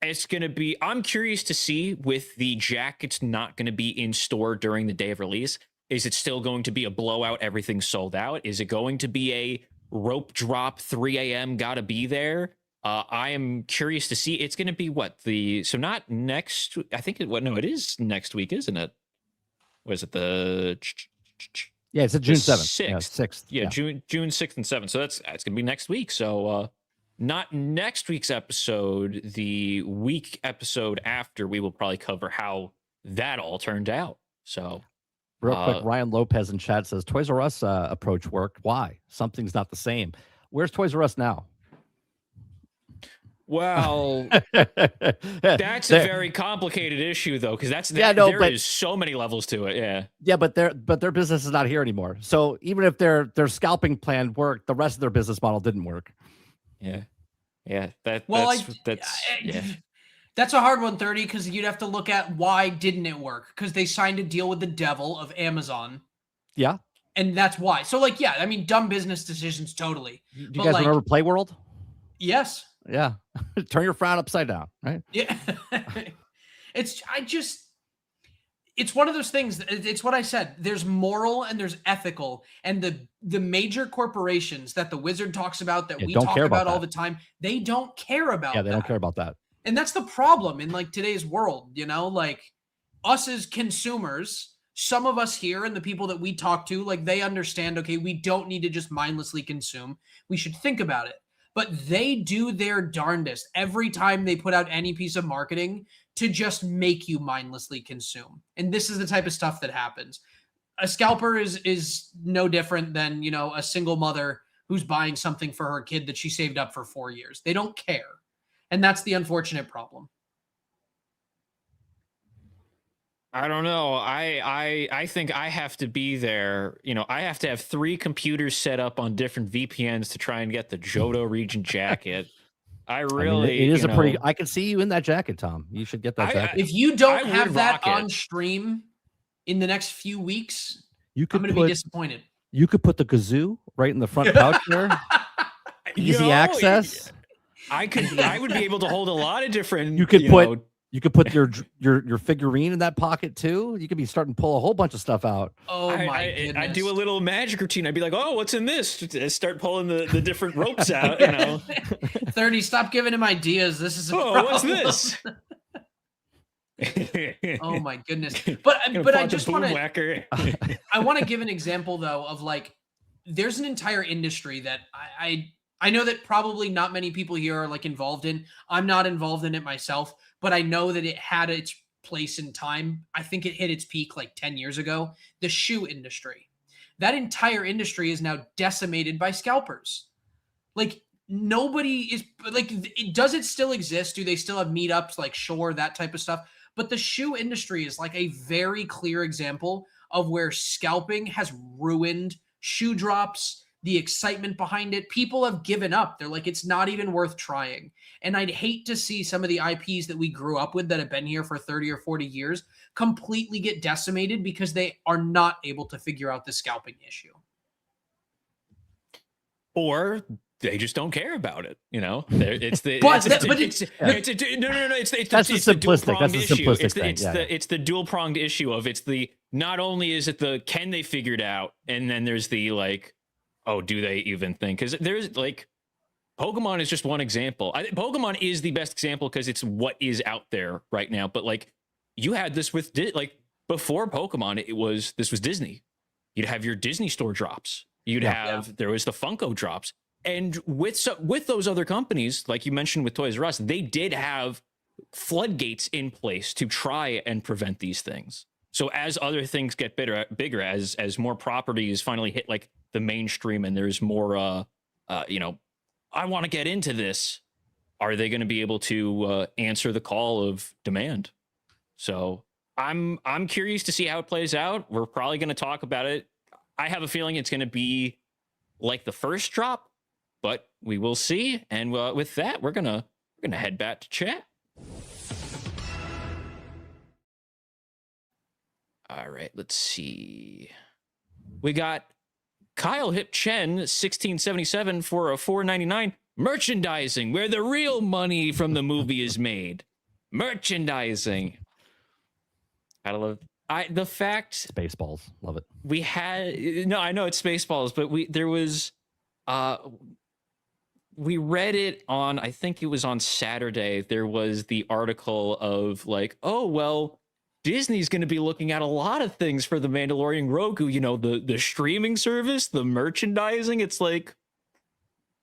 it's going to be, I'm curious to see with the jackets not going to be in store during the day of release. Is it still going to be a blowout? Everything's sold out. Is it going to be a rope drop 3 a.m. gotta be there? I am curious to see. It's going to be so not next, I think it is next week, isn't it? Was it yeah, it's June 7th. 6th. Yeah, 6th. Yeah, June 6th and 7th. So it's going to be next week. So not next week's episode, the week episode after, we will probably cover how that all turned out. So real quick, Ryan Lopez in chat says Toys R Us approach worked. Why? Something's not the same. Where's Toys R Us now? Well, that's a very complicated issue, though, because there is so many levels to it. Yeah, but their business is not here anymore. So even if their scalping plan worked, the rest of their business model didn't work. Yeah. That's a hard one, 30, because you'd have to look at why didn't it work? Because they signed a deal with the devil of Amazon. Yeah. And that's why. So, dumb business decisions, totally. Do you guys remember Playworld? Yes. Yeah. Turn your frown upside down, right? Yeah. It's one of those things. It's what I said. There's moral and there's ethical. And the major corporations that the Wizard talks about, that we talk about all the time, they don't care about that. Yeah, they don't care about that. And that's the problem in today's world, us as consumers, some of us here and the people that we talk to, they understand, okay, we don't need to just mindlessly consume. We should think about it. But they do their darndest every time they put out any piece of marketing to just make you mindlessly consume. And this is the type of stuff that happens. A scalper is no different than, a single mother who's buying something for her kid that she saved up for 4 years. They don't care. And that's the unfortunate problem. I don't know. I think I have to be there. I have to have 3 computers set up on different VPNs to try and get the Johto region jacket. It is I can see you in that jacket, Tom. You should get that jacket. If you don't have that on stream in the next few weeks, I'm going to be disappointed. You could put the kazoo right in the front pouch there. Easy access. I would be able to hold a lot of different. You could put your figurine in that pocket too. You could be starting to pull a whole bunch of stuff out. Oh my goodness! I'd do a little magic routine. I'd be like, "Oh, what's in this?" Start pulling the different ropes out. 30. Stop giving him ideas. This is a problem. What's this? Oh my goodness! But I just want to. I want to give an example though of there's an entire industry that I know that probably not many people here are involved in. I'm not involved in it myself, but I know that it had its place in time. I think it hit its peak 10 years ago. The shoe industry. That entire industry is now decimated by scalpers. Nobody is does it still exist? Do they still have meetups? Sure, that type of stuff. But the shoe industry is a very clear example of where scalping has ruined shoe drops, the excitement behind it. People have given up. They're it's not even worth trying. And I'd hate to see some of the IPs that we grew up with that have been here for 30 or 40 years completely get decimated because they are not able to figure out the scalping issue. Or they just don't care about it. It's the it's the dual pronged issue of not only is it the can they figure it out, and then there's the oh, do they even think? Because there's Pokemon is just one example. I think Pokemon is the best example because it's what is out there right now. But you had this with before Pokemon, this was Disney. You'd have your Disney store drops. There was the Funko drops. And with those other companies, like you mentioned with Toys R Us, they did have floodgates in place to try and prevent these things. So as other things get bigger, as more properties finally hit the mainstream, and there's more, I want to get into this. Are they going to be able to answer the call of demand? So I'm curious to see how it plays out. We're probably going to talk about it. I have a feeling it's going to be like the first drop, but we will see. And with that, we're gonna head back to chat. All right, let's see. We got Kyle Hip Chen 1677 for a $4.99 merchandising, where the real money from the movie is made. Merchandising. I love the fact Spaceballs. Love it. We had I know it's Spaceballs, but we read it on, I think it was on Saturday. There was the article of like, oh well, Disney's going to be looking at a lot of things for The Mandalorian Grogu, the streaming service, the merchandising. It's like,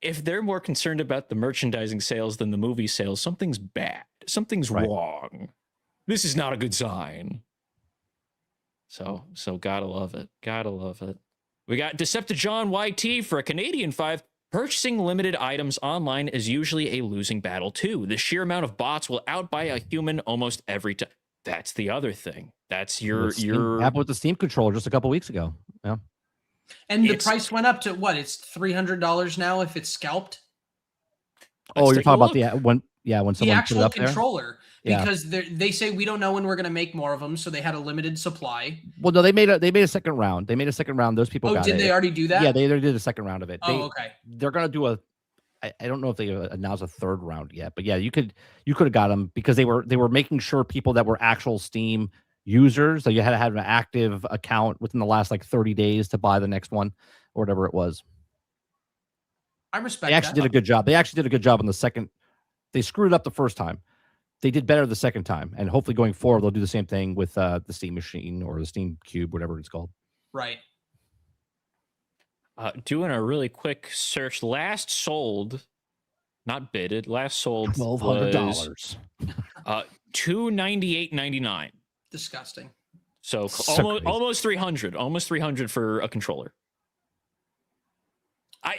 if they're more concerned about the merchandising sales than the movie sales, something's bad. Something's wrong. This is not a good sign. So gotta love it. Gotta love it. We got Decepticon YT for a Canadian 5. Purchasing limited items online is usually a losing battle too. The sheer amount of bots will outbuy a human almost every time. That's the other thing. That's your happened with the Steam controller just a couple weeks ago. Yeah. And the price went up to what? It's $300 now if it's scalped. Oh, you're talking about when someone the actual put it up controller there? Because they say we don't know when we're going to make more of them, so they had a limited supply. Well, no, they made a second round. Those people got it. Oh, did they already do that? Yeah, they did a second round of it. Okay. They're gonna do I don't know if they announced a third round yet, but yeah, you could have got them because they were making sure people that were actual Steam users, that you had to have an active account within the last like 30 days to buy the next one or whatever it was. I respect. They actually did a good job. They actually did a good job on the second. They screwed up the first time. They did better the second time, and hopefully going forward they'll do the same thing with the Steam machine or the Steam Cube, whatever it's called. Right. Doing a really quick search. Last sold, not bidded. Last sold $1,200. $298.99. Disgusting. So almost 300. Almost 300 for a controller.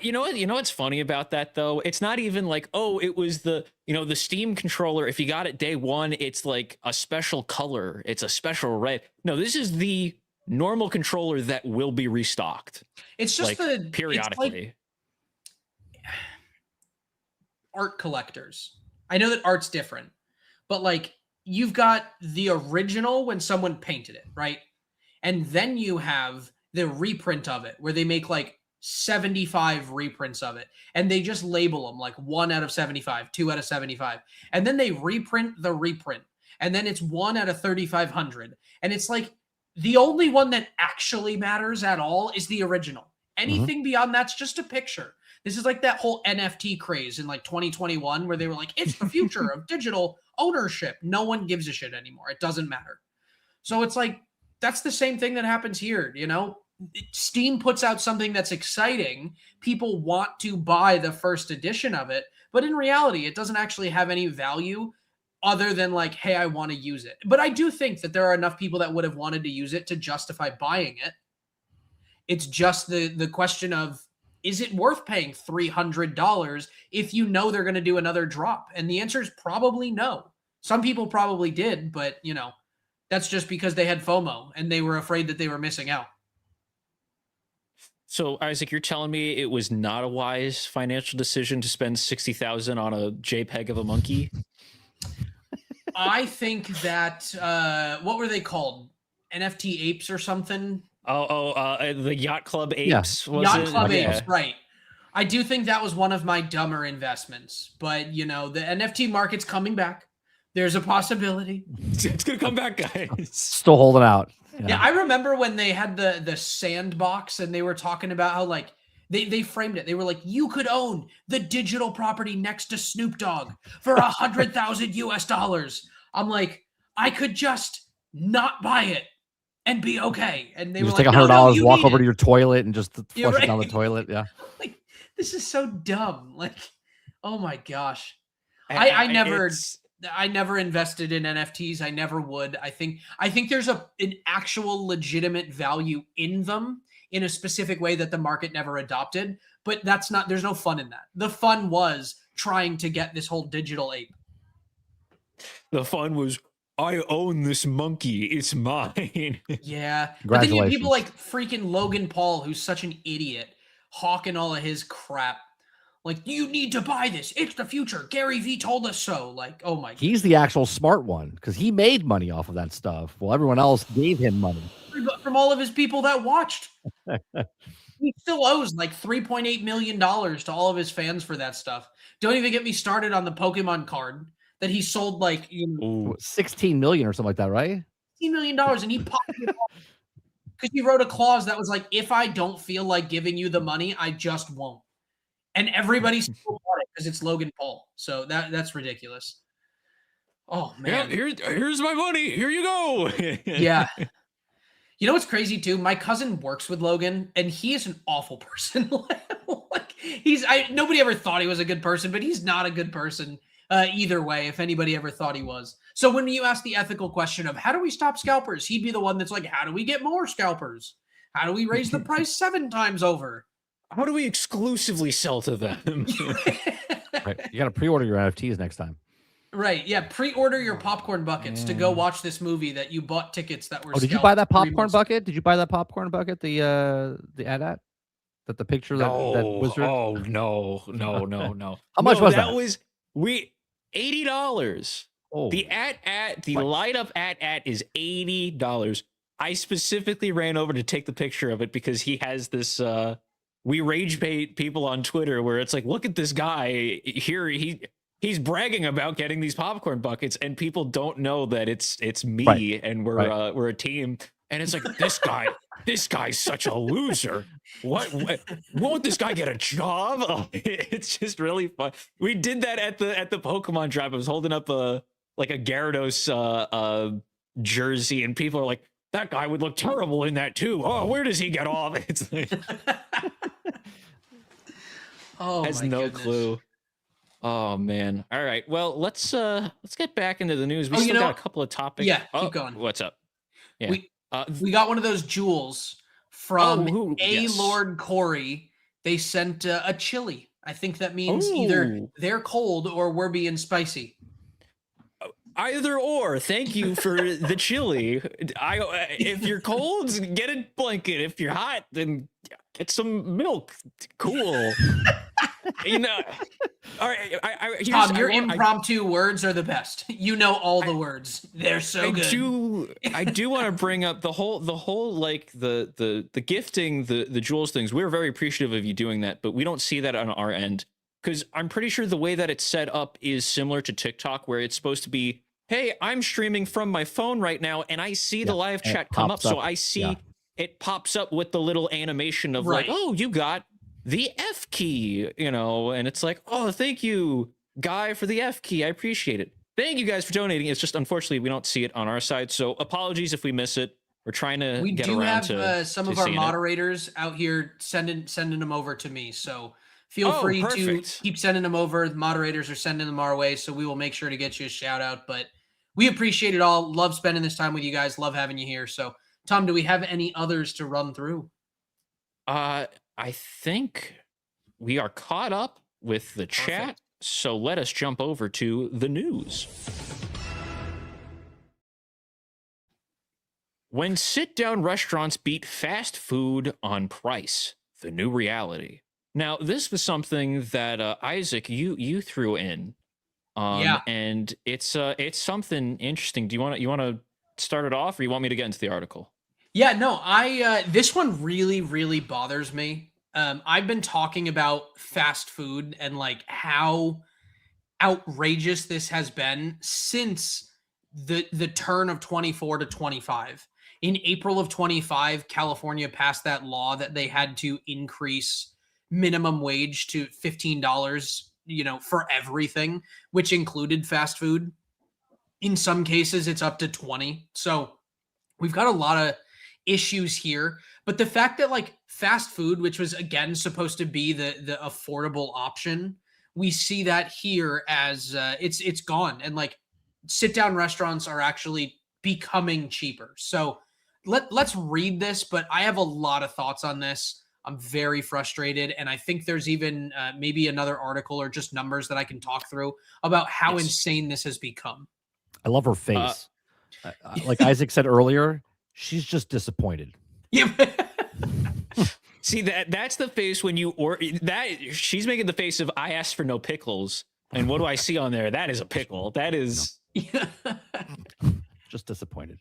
You know what's funny about that though? It's not even like, oh, it was the Steam controller. If you got it day one, it's like a special color. It's a special red. No, this is the normal controller that will be restocked. It's just like, periodically. It's like art collectors. I know that art's different, but like you've got the original when someone painted it, right? And then you have the reprint of it where they make like 75 reprints of it and they just label them like 1 out of 75, 2 out of 75, and then they reprint the reprint and then it's 1 out of 3,500, and it's like the only one that actually matters at all is the original. Anything beyond that's just a picture. This is like that whole NFT craze in like 2021 where they were like, it's the future of digital ownership. No one gives a shit anymore. It doesn't matter. So it's like that's the same thing that happens here, Steam puts out something that's exciting. People want to buy the first edition of it, but in reality, it doesn't actually have any value other than like, hey, I want to use it. But I do think that there are enough people that would have wanted to use it to justify buying it. It's just the question of, is it worth paying $300 if you know they're going to do another drop? And the answer is probably no. Some people probably did, but that's just because they had FOMO and they were afraid that they were missing out. So Isaac, you're telling me it was not a wise financial decision to spend $60,000 on a JPEG of a monkey? I think that what were they called? NFT apes or something? The Yacht Club apes. Yeah. Yacht Club apes, right? I do think that was one of my dumber investments, but the NFT market's coming back. There's a possibility. It's gonna come back, guys. Still holding out. Yeah, I remember when they had the sandbox and they were talking about how like they framed it. They were like, you could own the digital property next to Snoop Dogg for $100,000. I'm like, I could just not buy it and be okay. And they were just like, take $100, walk over it. to your toilet and just flush it down the toilet. Yeah. Like, this is so dumb. Like, oh my gosh. I never invested in NFTs. I never would. I think there's an actual legitimate value in them in a specific way that the market never adopted, but there's no fun in that. The fun was trying to get this whole digital ape. The fun was, I own this monkey. It's mine. Yeah. But then you have people like freaking Logan Paul, who's such an idiot, hawking all of his crap. Like, you need to buy this. It's the future. Gary Vee told us so. Like, oh my. He's the actual smart one because he made money off of that stuff while everyone else gave him money. From all of his people that watched. He still owes like $3.8 million to all of his fans for that stuff. Don't even get me started on the Pokemon card that he sold like 16 million or something like that, right? $16 million, and he popped it off because he wrote a clause that was like, if I don't feel like giving you the money, I just won't. And everybody still bought it because it's Logan Paul. So that's ridiculous. Oh man. Yeah, here's my money. Here you go. Yeah. You know what's crazy too? My cousin works with Logan, and he is an awful person. Like nobody ever thought he was a good person, but he's not a good person either way. If anybody ever thought he was, so when you ask the ethical question of how do we stop scalpers, he'd be the one that's like, how do we get more scalpers? How do we raise the price 7 times over? How do we exclusively sell to them? Right. You got to pre-order your NFTs next time. Right. Yeah. Pre-order your popcorn buckets to go watch this movie that you bought tickets that were. Oh, did you buy that popcorn bucket? Did you buy that popcorn bucket? The ad that the picture that wizard. Oh no. How much was that? That was $80. Oh, the light up at is $80. I specifically ran over to take the picture of it because he has this. We rage bait people on Twitter where it's like, look at this guy here. He's bragging about getting these popcorn buckets, and people don't know that it's me and we're a team. And it's like, this guy's such a loser. What won't this guy get a job? Oh, it's just really fun. We did that at the Pokemon drive. I was holding up a Gyarados jersey, and people are like, that guy would look terrible in that too. Oh, where does he get off? It's like, has no clue. Oh man. All right. Well, let's get back into the news. We still got a couple of topics. Yeah, keep going. What's up? Yeah. We got one of those jewels from Lord Corey. They sent a chili. I think that means either they're cold or we're being spicy. Either or. Thank you for the chili. If you're cold, get a blanket. If you're hot, then get some milk. Cool. You know. All right. Tom, your impromptu words are the best. You know all the words. They're so good. I do want to bring up the whole like the gifting the jewels things. We're very appreciative of you doing that, but we don't see that on our end because I'm pretty sure the way that it's set up is similar to TikTok, where it's supposed to be, hey, I'm streaming from my phone right now, and I see the live chat come up, so I see it pops up with the little animation of like, oh, you got the F key, and it's like, oh, thank you, Guy, for the F key. I appreciate it. Thank you guys for donating. It's just, unfortunately, we don't see it on our side. So apologies if we miss it. We're trying to get around to. We do have some of our moderators out here sending them over to me. So feel free to keep sending them over. The moderators are sending them our way. So we will make sure to get you a shout out. But we appreciate it all. Love spending this time with you guys. Love having you here. So, Tom, do we have any others to run through? I think we are caught up with the chat, so let us jump over to the news. When sit-down restaurants beat fast food on price, the new reality. Now, this was something that Isaac, you threw in, and it's something interesting. Do you want to start it off, or you want me to get into the article? Yeah, no, this one really, really bothers me. I've been talking about fast food and like how outrageous this has been since the turn of 24 to 25. In April of 25, California passed that law that they had to increase minimum wage to $15, for everything, which included fast food. In some cases, it's up to 20. So we've got a lot of issues here, but the fact that like fast food, which was again supposed to be the affordable option, we see that here as it's gone, and like sit down restaurants are actually becoming cheaper. So let's read this, but I have a lot of thoughts on this. I'm very frustrated, and I think there's even maybe another article or just numbers that I can talk through about how insane this has become. I love her face. Like Isaac said earlier, she's just disappointed. Yeah. See, that's the face when you she's making the face of I asked for no pickles. And what do I see on there? That is a pickle. That is just disappointed.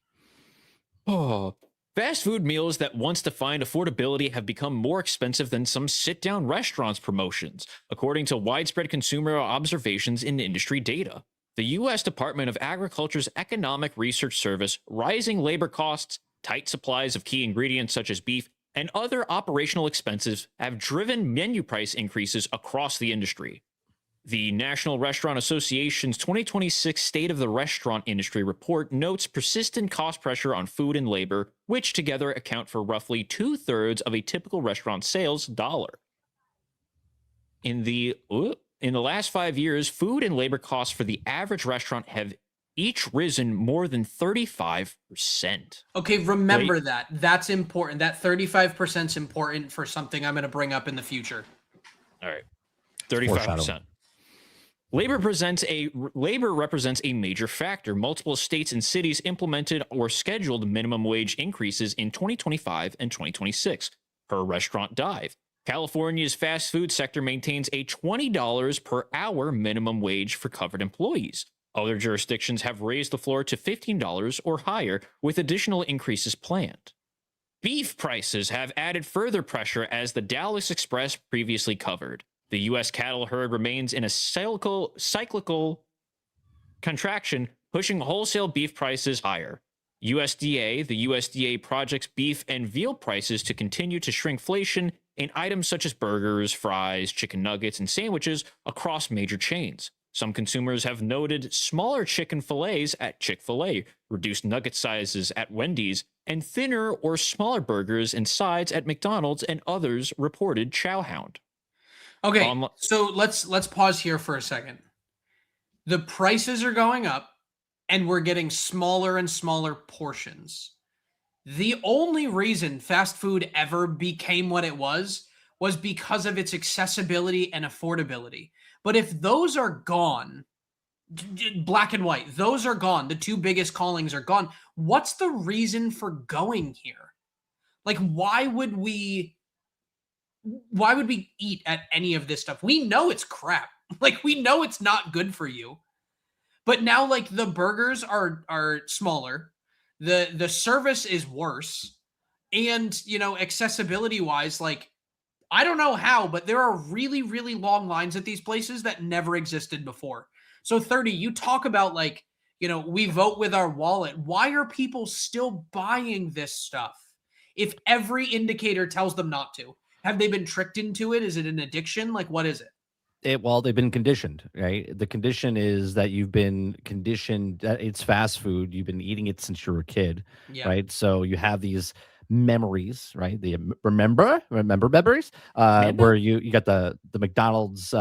Oh, fast food meals that once defined affordability have become more expensive than some sit-down restaurants promotions, according to widespread consumer observations in industry data. The U.S. Department of Agriculture's Economic Research Service, rising labor costs, tight supplies of key ingredients such as beef, and other operational expenses have driven menu price increases across the industry. The National Restaurant Association's 2026 State of the Restaurant Industry report notes persistent cost pressure on food and labor, which together account for roughly 2/3 of a typical restaurant sales dollar. In the last 5 years, food and labor costs for the average restaurant have each risen more than 35%. Okay, remember that. That's important. That 35% is important for something I'm going to bring up in the future. All right. 35%. Labor represents a major factor. Multiple states and cities implemented or scheduled minimum wage increases in 2025 and 2026 per Restaurant Dive. California's fast food sector maintains a $20 per hour minimum wage for covered employees. Other jurisdictions have raised the floor to $15 or higher, with additional increases planned. Beef prices have added further pressure, as the Dallas Express previously covered. The U.S. cattle herd remains in a cyclical contraction, pushing wholesale beef prices higher. The USDA projects beef and veal prices to continue to shrinkflation in items such as burgers, fries, chicken nuggets, and sandwiches across major chains. Some consumers have noted smaller chicken fillets at Chick-fil-A, reduced nugget sizes at Wendy's, and thinner or smaller burgers and sides at McDonald's, and others reported Chowhound. Okay, so let's pause here for a second. The prices are going up, and we're getting smaller and smaller portions. The only reason fast food ever became what it was because of its accessibility and affordability. But if those are gone, black and white, those are gone. The two biggest callings are gone. What's the reason for going here? Like, why would we eat at any of this stuff? We know it's crap. Like, we know it's not good for you. But now, like, the burgers are smaller. The service is worse. And, you know, accessibility wise, like, I don't know how, but there are really, really long lines at these places that never existed before. So 30, you talk about, like, you know, we vote with our wallet. Why are people still buying this stuff if every indicator tells them not to? Have they been tricked into it? Is it an addiction? Like, what is it? Well, they've been conditioned, right? The condition is that you've been conditioned that it's fast food. You've been eating it since you were a kid, right? So you have these memories, right? The remember memories, where you got the McDonald's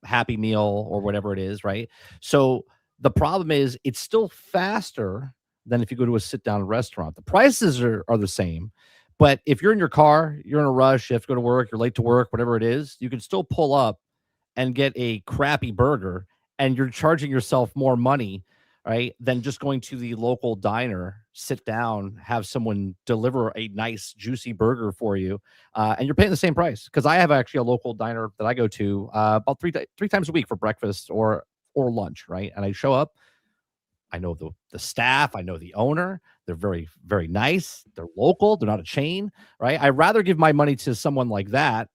Happy Meal or whatever it is, right? So the problem is it's still faster than if you go to a sit down restaurant. The prices are the same, but if you're in your car, you're in a rush, you have to go to work, you're late to work, whatever it is, you can still pull up and get a crappy burger, and you're charging yourself more money, right, than just going to the local diner, sit down, have someone deliver a nice juicy burger for you, and you're paying the same price. Because I have actually a local diner that I go to about three times a week for breakfast or lunch, right? And I show up, I know the staff, I know the owner. They're very, very nice. They're local. They're not a chain, right? I'd rather give my money to someone like that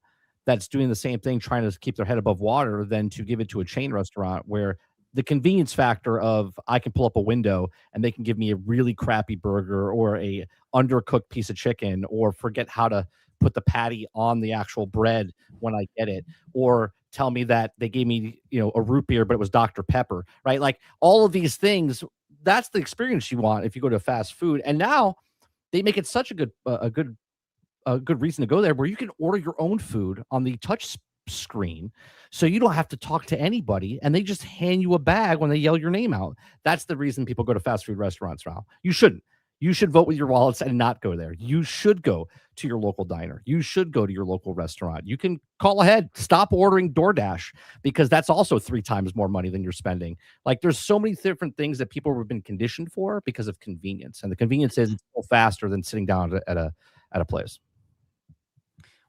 that's doing the same thing, trying to keep their head above water, than to give it to a chain restaurant where the convenience factor of I can pull up a window and they can give me a really crappy burger or a undercooked piece of chicken, or forget how to put the patty on the actual bread when I get it, or tell me that they gave me, you know, a root beer, but it was Dr. Pepper, right? Like, all of these things, that's the experience you want if you go to fast food. And now they make it such a good reason to go there, where you can order your own food on the touch screen, so you don't have to talk to anybody, and they just hand you a bag when they yell your name out. That's the reason people go to fast food restaurants now. You shouldn't. You should vote with your wallets and not go there. You should go to your local diner. You should go to your local restaurant. You can call ahead. Stop ordering DoorDash, because that's also 3 times more money than you're spending. Like, there's so many different things that people have been conditioned for because of convenience, and the convenience is it's still faster than sitting down at a place.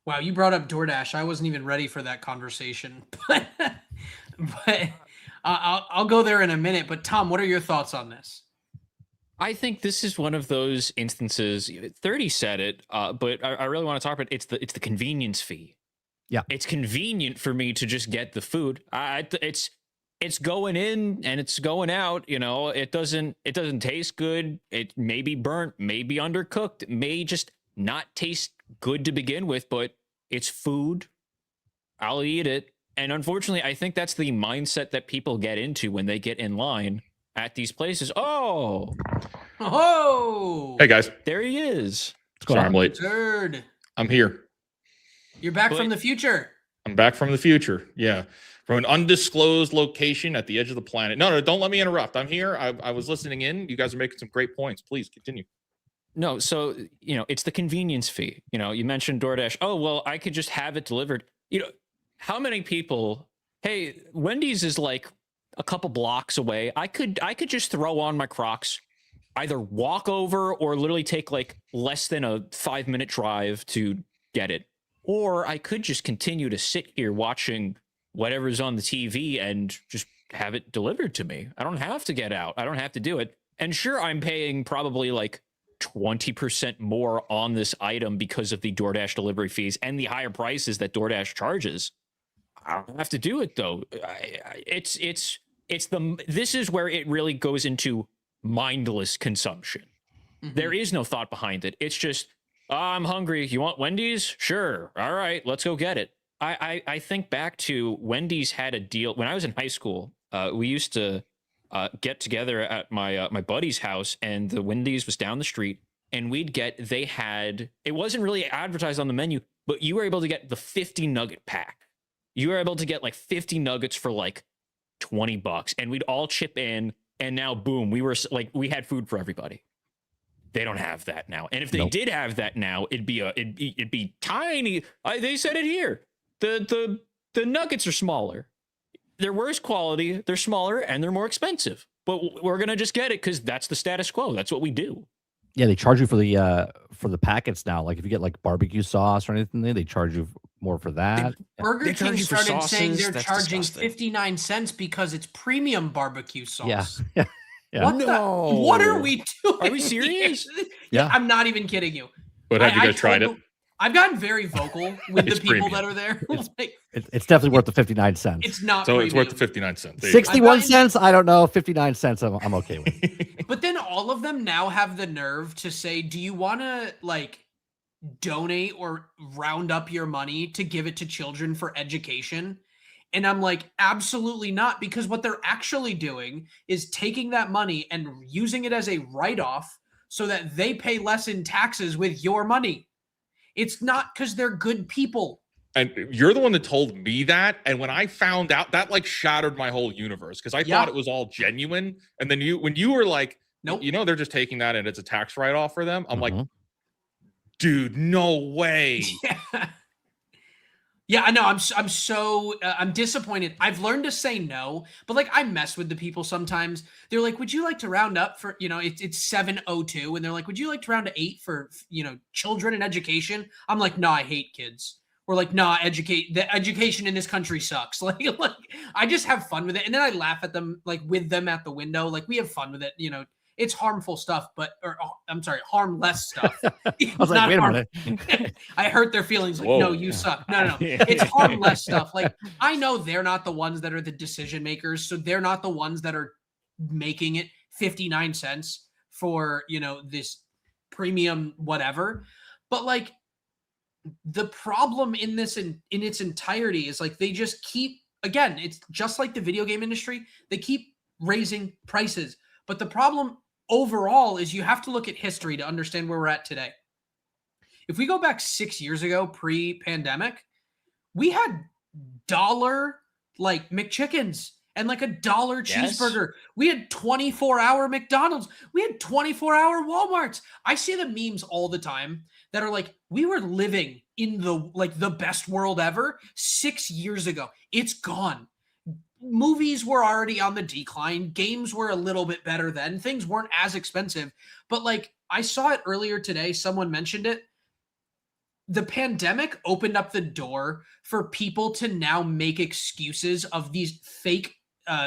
Wow, you brought up DoorDash. I wasn't even ready for that conversation, but I'll go there in a minute. But Tom, what are your thoughts on this? I think this is one of those instances. 30 said it, but I really want to talk about it's the convenience fee. Yeah, it's convenient for me to just get the food. It's going in and it's going out. You know, it doesn't taste good. It may be burnt, may be undercooked, may just not taste good to begin with. But it's food. I'll eat it. And unfortunately, I think that's the mindset that people get into when they get in line at these places. Oh, hey guys, there he is. Sorry, I'm late. Third. I'm here. You're back from the future. I'm back from the future. Yeah, from an undisclosed location at the edge of the planet. No, don't let me interrupt. I'm here. I was listening in. You guys are making some great points. Please continue. No, so it's the convenience fee. You mentioned DoorDash. Oh well, I could just have it delivered. How many people? Hey, Wendy's is like a couple blocks away. I could just throw on my Crocs, either walk over or literally take like less than a 5-minute drive to get it. Or I could just continue to sit here watching whatever's on the TV and just have it delivered to me. I don't have to get out. I don't have to do it. And sure, I'm paying probably like 20% more on this item because of the DoorDash delivery fees and the higher prices that DoorDash charges. I don't have to do it though. This is where it really goes into mindless consumption. Mm-hmm. There is no thought behind it. It's just, I'm hungry. You want Wendy's? Sure. All right, let's go get it. I think back to Wendy's had a deal when I was in high school. We used to get together at my buddy's house, and the Wendy's was down the street, and it wasn't really advertised on the menu, but you were able to get the 50 nugget pack. You were able to get like 50 nuggets for like $20, and we'd all chip in, and now boom, we had food for everybody. They don't have that now. And if they did have that now, it'd be tiny. They said it here. The nuggets are smaller. They're worse quality, they're smaller, and they're more expensive. But we're going to just get it because that's the status quo. That's what we do. Yeah, they charge you for the packets now. Like if you get like barbecue sauce or anything, they charge you more for that. Burger King started saying they're charging 59 cents because it's premium barbecue sauce. Yeah. Yeah. What are we doing? Are we serious? Yeah. I'm not even kidding you. But have you guys tried it? I've gotten very vocal with the people that are there. It's definitely worth the 59 cents. It's not. So it's worth the 59 cents. 61 cents. I don't know. 59 cents. I'm okay with. But then all of them now have the nerve to say, "Do you want to like donate or round up your money to give it to children for education?" And I'm like, absolutely not, because what they're actually doing is taking that money and using it as a write-off so that they pay less in taxes with your money. It's not because they're good people. And you're the one that told me that. And when I found out, that like shattered my whole universe because I thought it was all genuine. And then when you were like, nope, they're just taking that and it's a tax write-off for them. I'm like, dude, no way. Yeah, I know. I'm disappointed. I've learned to say no, but like I mess with the people sometimes. They're like, "Would you like to round up for, it's 7:02," and they're like, "Would you like to round to 8 for, children and education?" I'm like, "No, I hate kids." Or like, "Nah, the education in this country sucks." Like I just have fun with it, and then I laugh at them like with them at the window. Like we have fun with it, It's harmful stuff, harmless stuff. I was like, wait a minute. I hurt their feelings. Like, no, you suck. No. It's harmless stuff. Like, I know they're not the ones that are the decision makers, so they're not the ones that are making it 59 cents for, this premium whatever. But like, the problem in this in its entirety is like they just keep, again, it's just like the video game industry. They keep raising prices. But the problem overall is you have to look at history to understand where we're at today. If we go back 6 years ago, pre-pandemic, we had $1 like McChickens and like $1 cheeseburger. We had 24-hour McDonald's. We had 24-hour Walmarts. I see the memes all the time that are like, we were living in the best world ever 6 years ago. It's gone. Movies were already on the decline. Games were a little bit better then. Things weren't as expensive. But like I saw it earlier today, someone mentioned it. the pandemic opened up the door for people to now make excuses of these fake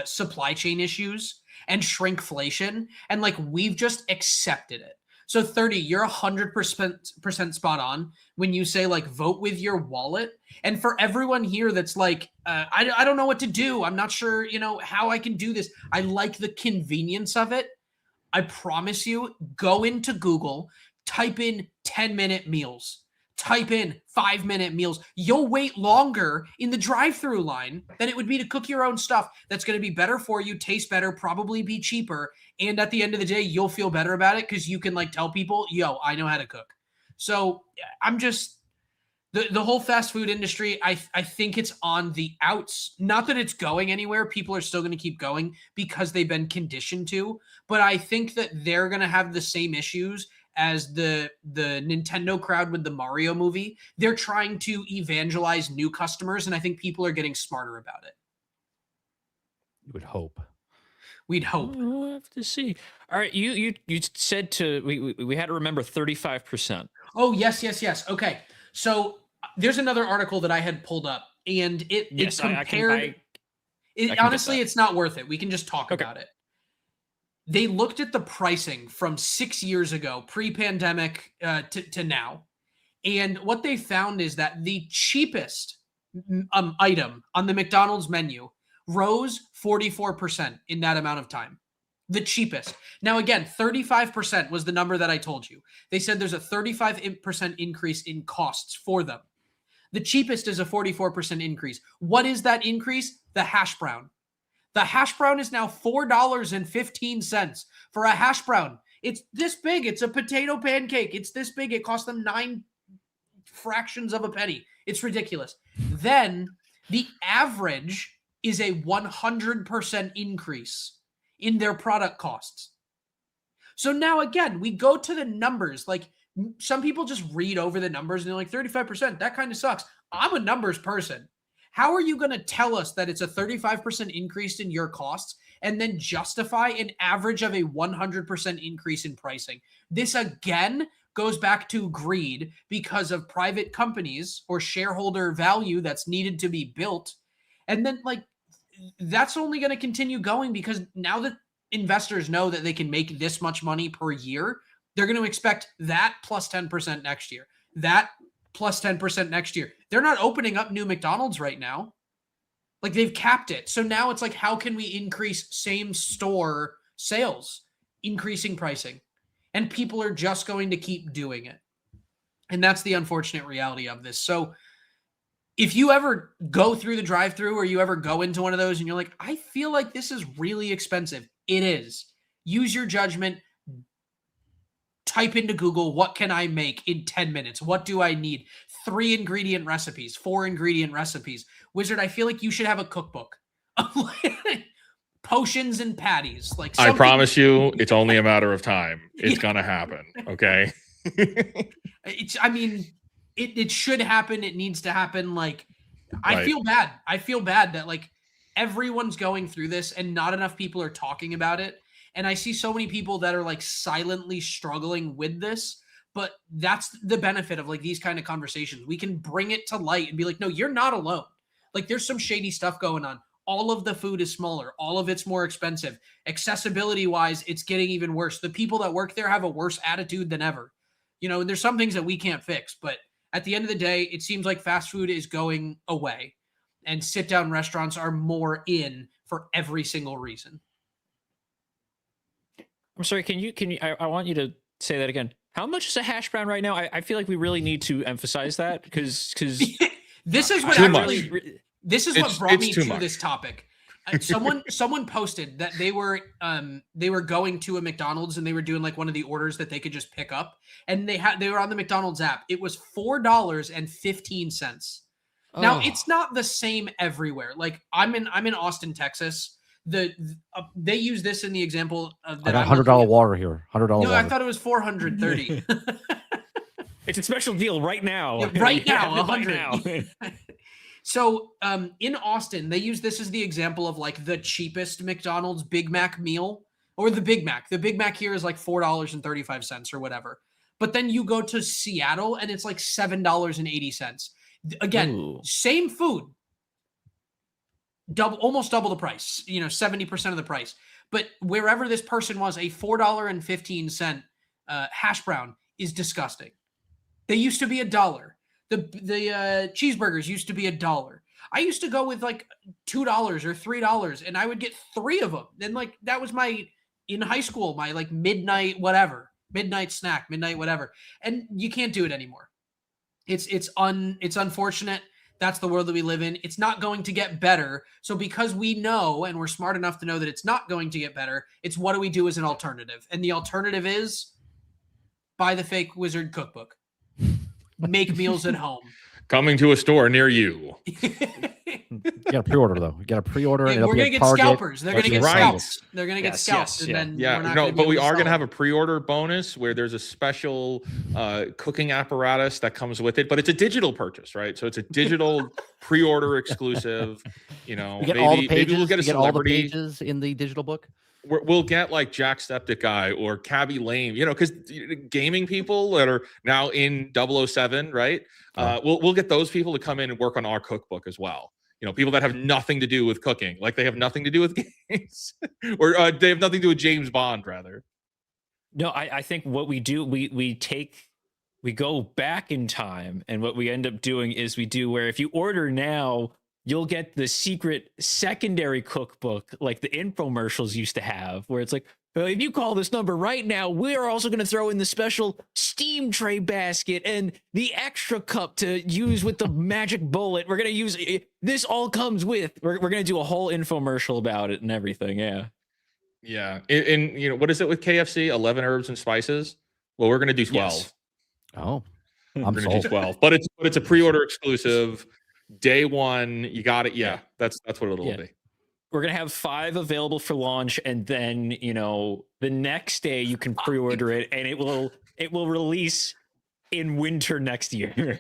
supply chain issues and shrinkflation. And like, we've just accepted it. So 30, you're 100% spot on when you say like, vote with your wallet. And for everyone here that's like, I don't know what to do. I'm not sure, how I can do this. I like the convenience of it. I promise you, go into Google, type in 10-minute meals. Type in 5-minute meals. You'll wait longer in the drive-through line than it would be to cook your own stuff. That's going to be better for you, taste better, probably be cheaper. And at the end of the day, you'll feel better about it because you can like tell people, yo, I know how to cook. So I'm just, the whole fast food industry, I think it's on the outs. Not that it's going anywhere. People are still going to keep going because they've been conditioned to. But I think that they're going to have the same issues as the Nintendo crowd with the Mario movie. They're trying to evangelize new customers, and I think people are getting smarter about it. You would hope. We'd hope. We'll have to see. All right, you said we had to remember 35%. Oh, yes. Okay, so there's another article that I had pulled up, and it compared. Honestly, it's not worth it. We can just talk about it. They looked at the pricing from 6 years ago, pre-pandemic to now. And what they found is that the cheapest item on the McDonald's menu rose 44% in that amount of time. The cheapest. Now, again, 35% was the number that I told you. They said there's a 35% increase in costs for them. The cheapest is a 44% increase. What is that increase? The hash brown. The hash brown is now $4.15 for a hash brown. It's this big. It's a potato pancake. It's this big. It costs them 9 fractions of a penny. It's ridiculous. Then the average is a 100% increase in their product costs. So now again, we go to the numbers. Like, some people just read over the numbers and they're like, 35%, that kind of sucks. I'm a numbers person. How are you going to tell us that it's a 35% increase in your costs and then justify an average of a 100% increase in pricing? This again goes back to greed because of private companies or shareholder value that's needed to be built. And then like, that's only going to continue going because now that investors know that they can make this much money per year, they're going to expect that plus 10% next year, that plus 10% next year. They're not opening up new McDonald's right now. Like, they've capped it. So now it's like, how can we increase same store sales? Increasing pricing. And people are just going to keep doing it. And that's the unfortunate reality of this. So if you ever go through the drive-thru or you ever go into one of those and you're like, I feel like this is really expensive. It is. Use your judgment. Type into Google, what can I make in 10 minutes? What do I need? 3 ingredient recipes, 4 ingredient recipes. Wizard, I feel like you should have a cookbook. Potions and patties. Like, I promise you, it's only a matter of time. It's going to happen. Okay. It should happen. It needs to happen. Like, I feel bad. I feel bad that like everyone's going through this and not enough people are talking about it. And I see so many people that are like silently struggling with this, but that's the benefit of like these kind of conversations. We can bring it to light and be like, no, you're not alone. Like, there's some shady stuff going on. All of the food is smaller. All of it's more expensive. Accessibility wise, it's getting even worse. The people that work there have a worse attitude than ever. There's some things that we can't fix, but at the end of the day, it seems like fast food is going away and sit down restaurants are more in for every single reason. I'm sorry. Can you? I want you to say that again. How much is a hash brown right now? I feel like we really need to emphasize that because this is what actually this is what brought me to this topic. Someone posted that they were going to a McDonald's and they were doing like one of the orders that they could just pick up, and they were on the McDonald's app. It was $4.15. Now it's not the same everywhere. Like, I'm in Austin, Texas. They use this in the example of that. I got $100 water here. $100 water. No, I thought it was $430. It's a special deal right now. Yeah, right now, 100. So in Austin, they use this as the example of like the cheapest McDonald's Big Mac meal, or the Big Mac. The Big Mac here is like $4.35 or whatever. But then you go to Seattle and it's like $7.80. Again, same food, almost double the price, 70% of the price. But wherever this person was, a $4.15 hash brown is disgusting. They used to be $1. The cheeseburgers used to be $1. I used to go with like $2 or $3, and I would get 3 of them. And like that was in high school, my like midnight snack, midnight whatever. And you can't do it anymore. It's unfortunate. That's the world that we live in. It's not going to get better. So because we know, and we're smart enough to know that it's not going to get better, it's what do we do as an alternative? And the alternative is buy the fake Wizard cookbook. Make meals at home. Coming to a store near you. You got to pre-order though. You got to pre-order. Yeah, we're gonna get scalpers. They're gonna get scalps. They're gonna get scalps. And then but we are gonna have a pre-order bonus where there's a special cooking apparatus that comes with it. But it's a digital purchase, right? So it's a digital pre-order exclusive. You get all the pages. Maybe we'll get a celebrity. All the pages in the digital book. We'll get like Jack Septic Guy or Cabby Lame, because gaming people that are now in 007, right? We'll get those people to come in and work on our cookbook as well. People that have nothing to do with cooking, like they have nothing to do with games, or they have nothing to do with James Bond, rather. No, I think what we do, we go back in time, and what we end up doing is we do where if you order now, you'll get the secret secondary cookbook like the infomercials used to have, where it's like, if you call this number right now, we are also going to throw in the special steam tray basket and the extra cup to use with the magic bullet. We're going to use this all comes with. We're going to do a whole infomercial about it and everything. Yeah. Yeah. And what is it with KFC? 11 herbs and spices. Well, we're going to do 12. Yes. Oh, I'm going to do 12, but it's a pre-order exclusive. Day one, you got it. Yeah, that's what it'll be. We're gonna have 5 available for launch, and then the next day you can pre-order it, and it will release in winter next year.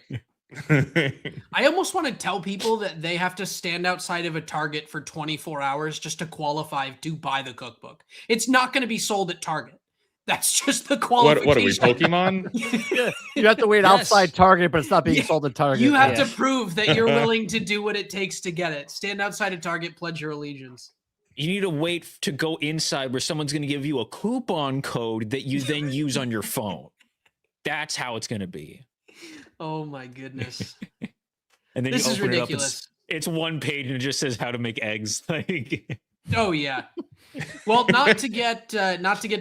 I almost want to tell people that they have to stand outside of a Target for 24 hours just to qualify to buy the cookbook. It's not going to be sold at Target. That's just the qualification. What are we, Pokemon? You have to wait outside Target, but it's not being sold at Target. You have to prove that you're willing to do what it takes to get it. Stand outside of Target, pledge your allegiance. You need to wait to go inside where someone's going to give you a coupon code that you then use on your phone. That's how it's going to be. Oh my goodness. And then this you is open ridiculous. It up, it's one page and it just says how to make eggs. Oh yeah. Well, not to get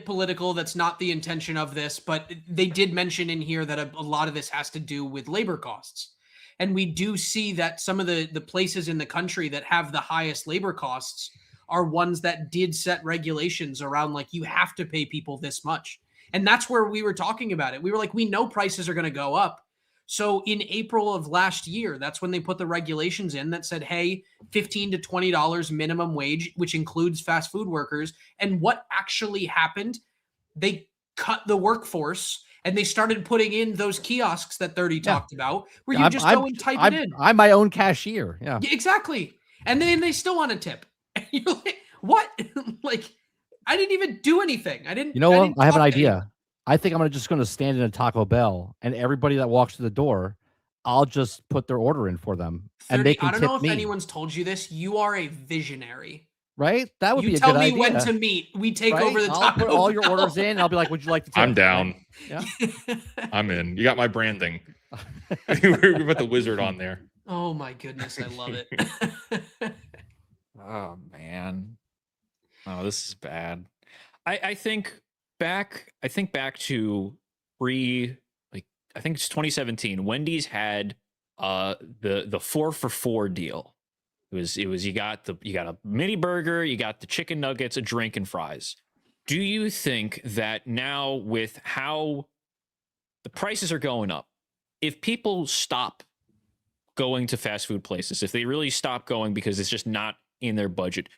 political, that's not the intention of this, but they did mention in here that a lot of this has to do with labor costs. And we do see that some of the places in the country that have the highest labor costs are ones that did set regulations around like you have to pay people this much. And that's where we were talking about it. We were like, we know prices are going to go up. So in April of last year, that's when they put the regulations in that said, hey, $15 to $20 minimum wage, which includes fast food workers. And what actually happened? They cut the workforce and they started putting in those kiosks that 30 talked about, where you just go and type it in. I'm my own cashier. Yeah, exactly. And then they still want a tip. And you're like, what? Like, I didn't even do anything. I didn't. You know what? I have an idea. I think I'm just going to stand in a Taco Bell, and everybody that walks through the door, I'll just put their order in for them, and they can tip me. I don't know if anyone's told you this. You are a visionary, right? That would be a good idea. You tell me when to meet. We take over the Taco I'll put all your orders in. And I'll be like, "Would you like to?" I'm down. Yeah, I'm in. You got my branding. We put the wizard on there. Oh my goodness, I love it. Oh man. Oh, this is bad. I think back to I think it's 2017. Wendy's had the 4-for-4 deal. It was you got a mini burger, you got the chicken nuggets, a drink, and fries. Do you think that now with how the prices are going up, if people stop going to fast food places, if they really stop going because it's just not in their budget,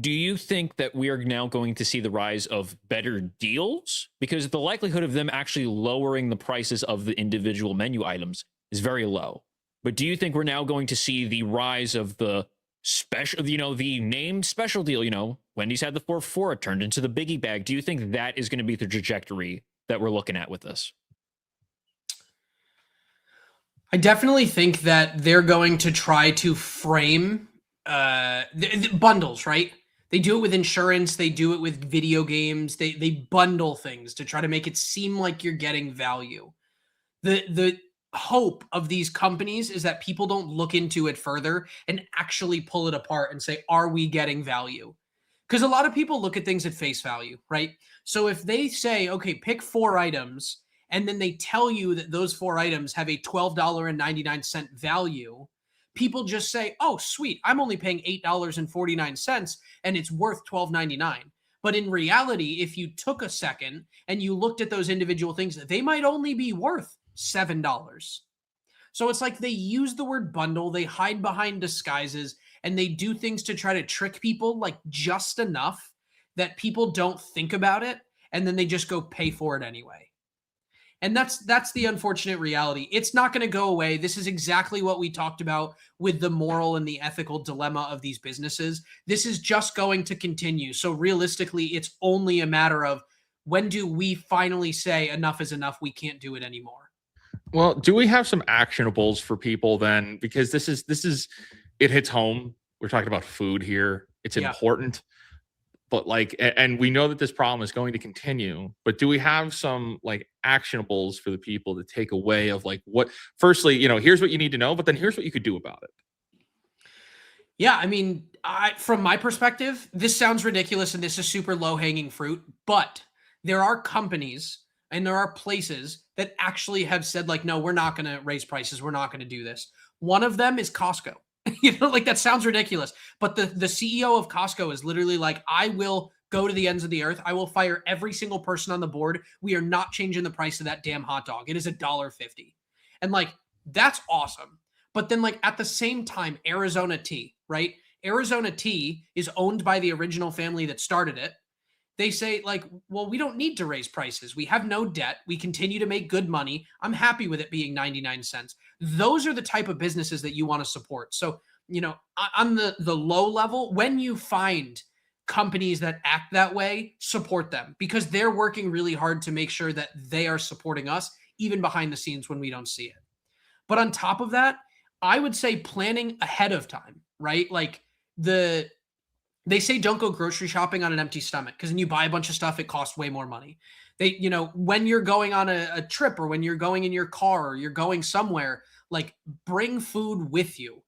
do you think that we are now going to see the rise of better deals? Because the likelihood of them actually lowering the prices of the individual menu items is very low. But do you think we're now going to see the rise of the special, the named special deal? Wendy's had the 4-for-4, it turned into the biggie bag. Do you think that is going to be the trajectory that we're looking at with this? I definitely think that they're going to try to frame the bundles, right? They do it with insurance. They do it with video games. They bundle things to try to make it seem like you're getting value. The hope of these companies is that people don't look into it further and actually pull it apart and say, are we getting value? Because a lot of people look at things at face value, right? So if they say, okay, pick 4 items, and then they tell you that those 4 items have a $12.99 value, people just say, oh, sweet, I'm only paying $8.49 and it's worth $12.99. But in reality, if you took a second and you looked at those individual things, they might only be worth $7. So it's like they use the word bundle, they hide behind disguises, and they do things to try to trick people like just enough that people don't think about it, and then they just go pay for it anyway. And that's the unfortunate reality. It's not going to go away. This is exactly what we talked about with the moral and the ethical dilemma of these businesses. This is just going to continue. So realistically, it's only a matter of when do we finally say enough is enough, we can't do it anymore. Well, do we have some actionables for people then? Because this is it hits home. We're talking about food here. It's important. But like, and we know that this problem is going to continue, but do we have some like actionables for the people to take away of like what, firstly, you know, here's what you need to know, but then here's what you could do about it. Yeah. I mean, from my perspective, this sounds ridiculous and this is super low hanging fruit, but there are companies and there are places that actually have said like, no, we're not going to raise prices. We're not going to do this. One of them is Costco. You know, like that sounds ridiculous, but the CEO of Costco is literally like, I will go to the ends of the earth. I will fire every single person on the board. We are not changing the price of that damn hot dog. It is $1.50. And like, that's awesome. But then like at the same time, Arizona Tea, right? Arizona Tea is owned by the original family that started it. They say like, well, we don't need to raise prices. We have no debt. We continue to make good money. I'm happy with it being 99 cents. Those are the type of businesses that you want to support. So, you know, on the low level, when you find companies that act that way, support them because they're working really hard to make sure that they are supporting us, even behind the scenes when we don't see it. But on top of that, I would say planning ahead of time, right? Like they say don't go grocery shopping on an empty stomach because when you buy a bunch of stuff, it costs way more money. They, you know, when you're going on a trip or when you're going in your car or you're going somewhere, like bring food with you,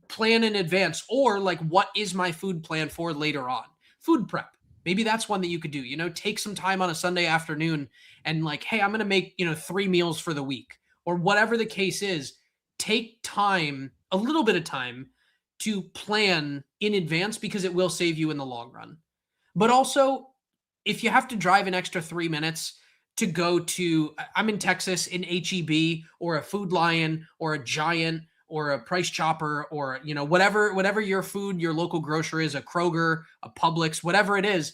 plan in advance, or like, what is my food plan for later on? Food prep. Maybe that's one that you could do, you know, take some time on a Sunday afternoon and like, hey, I'm going to make, you know, 3 meals for the week or whatever the case is. Take time, a little bit of time to plan in advance because it will save you in the long run. But also, if you have to drive an extra 3 minutes to go to, I'm in Texas, in H-E-B or a Food Lion or a Giant or a Price Chopper or, you know, whatever your food, your local grocer is, a Kroger, a Publix, whatever it is,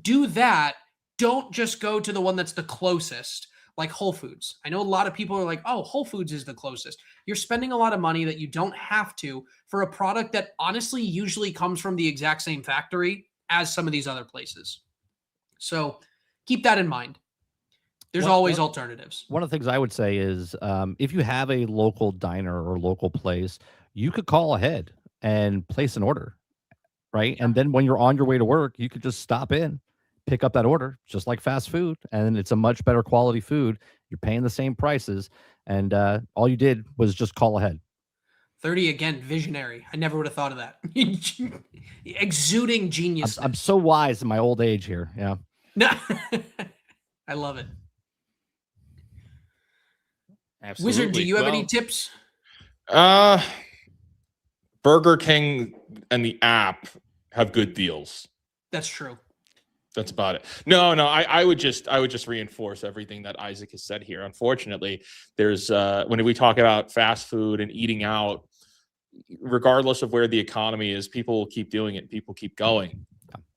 do that. Don't just go to the one that's the closest, like Whole Foods. I know a lot of people are like, oh, Whole Foods is the closest. You're spending a lot of money that you don't have to for a product that honestly usually comes from the exact same factory as some of these other places. So keep that in mind. There's always alternatives. One of the things I would say is if you have a local diner or local place, you could call ahead and place an order, right? Yeah. And then when you're on your way to work, you could just stop in, pick up that order, just like fast food, and it's a much better quality food. You're paying the same prices, and all you did was just call ahead. 30 again, visionary. I never would have thought of that. Exuding genius. I'm so wise in my old age here. Yeah. No, I love it. Absolutely. Wizard, do you have any tips? Burger King and the app have good deals. That's true. That's about it. No, I would just reinforce everything that Isaac has said here. Unfortunately, there's when we talk about fast food and eating out, regardless of where the economy is, people will keep doing it. People keep going.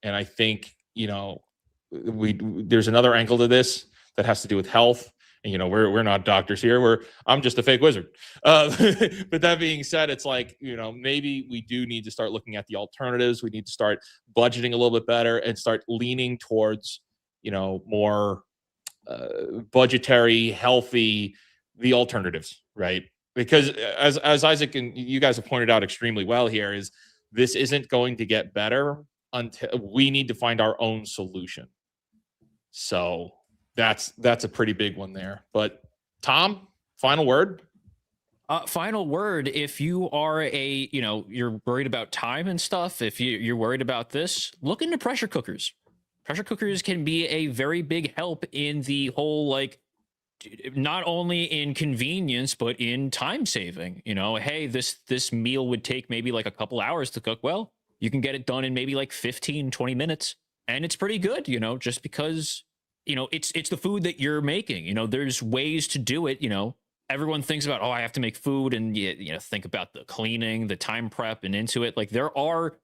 And I think, you know, there's another angle to this that has to do with health. And, you know, we're not doctors here. I'm just a fake wizard. But that being said, it's like, you know, maybe we do need to start looking at the alternatives. We need to start budgeting a little bit better and start leaning towards, you know, more budgetary, healthy, the alternatives, right? because as Isaac and you guys have pointed out extremely well here, is this isn't going to get better until we need to find our own solution. So that's a pretty big one there. But Tom, final word. Final word. If you are you're worried about time and stuff, if you're worried about this, look into pressure cookers. Pressure cookers can be a very big help in the whole, like, not only in convenience, but in time saving. Hey, this meal would take maybe like a couple hours to cook. Well, you can get it done in maybe like 15, 20 minutes. And it's pretty good, just because, it's the food that you're making. There's ways to do it. Everyone thinks about, I have to make food, and think about the cleaning, the time prep, and into it. Like, there are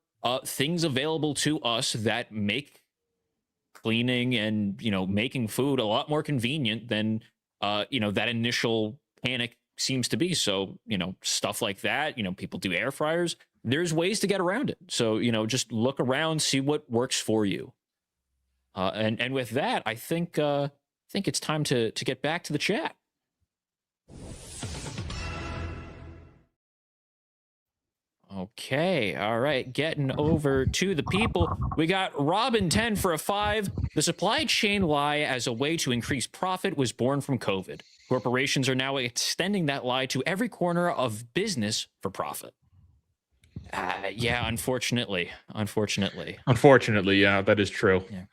things available to us that make cleaning and making food a lot more convenient than that initial panic seems to be. So stuff like that. People do air fryers. There's ways to get around it. So just look around, see what works for you. And with that, I think it's time to get back to the chat. Okay, all right, getting over to the people. We got Robin 10 for a 5. The supply chain lie as a way to increase profit was born from COVID. Corporations are now extending that lie to every corner of business for profit. Yeah, unfortunately, yeah, that is true. Yeah.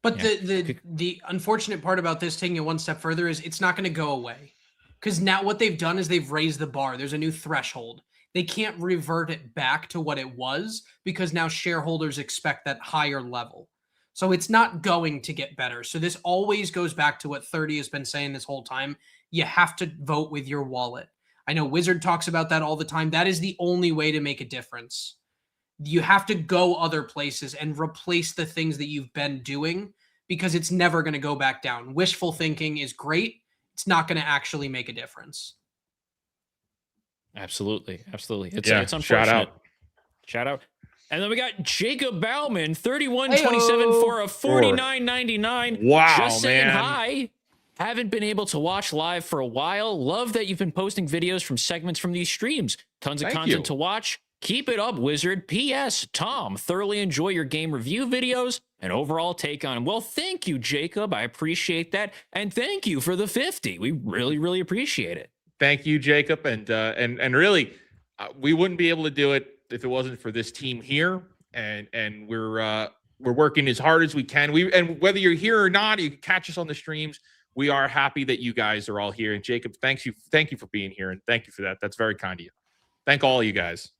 But the unfortunate part about this, taking it one step further, is it's not going to go away. Because now what they've done is they've raised the bar. There's a new threshold. They can't revert it back to what it was because now shareholders expect that higher level. So it's not going to get better. So this always goes back to what 30 has been saying this whole time. You have to vote with your wallet. I know Wizard talks about that all the time. That is the only way to make a difference. You have to go other places and replace the things that you've been doing because it's never going to go back down. Wishful thinking is great. It's not going to actually make a difference. Absolutely. It's unfortunate. Shout out. And then we got Jacob Bauman, 3127 for a 49.99. Wow, just saying man. Hi. Haven't been able to watch live for a while. Love that you've been posting videos from segments from these streams. Tons of content to watch. Keep it up, Wizard. P.S. Tom, thoroughly enjoy your game review videos and overall take on them. Well, thank you, Jacob. I appreciate that. And thank you for the 50. We really, really appreciate it. Thank you, Jacob. And really, we wouldn't be able to do it if it wasn't for this team here. And we're working as hard as we can. And whether you're here or not, you can catch us on the streams. We are happy that you guys are all here. And Jacob, thank you for being here, and thank you for that. That's very kind of you. Thank all of you guys.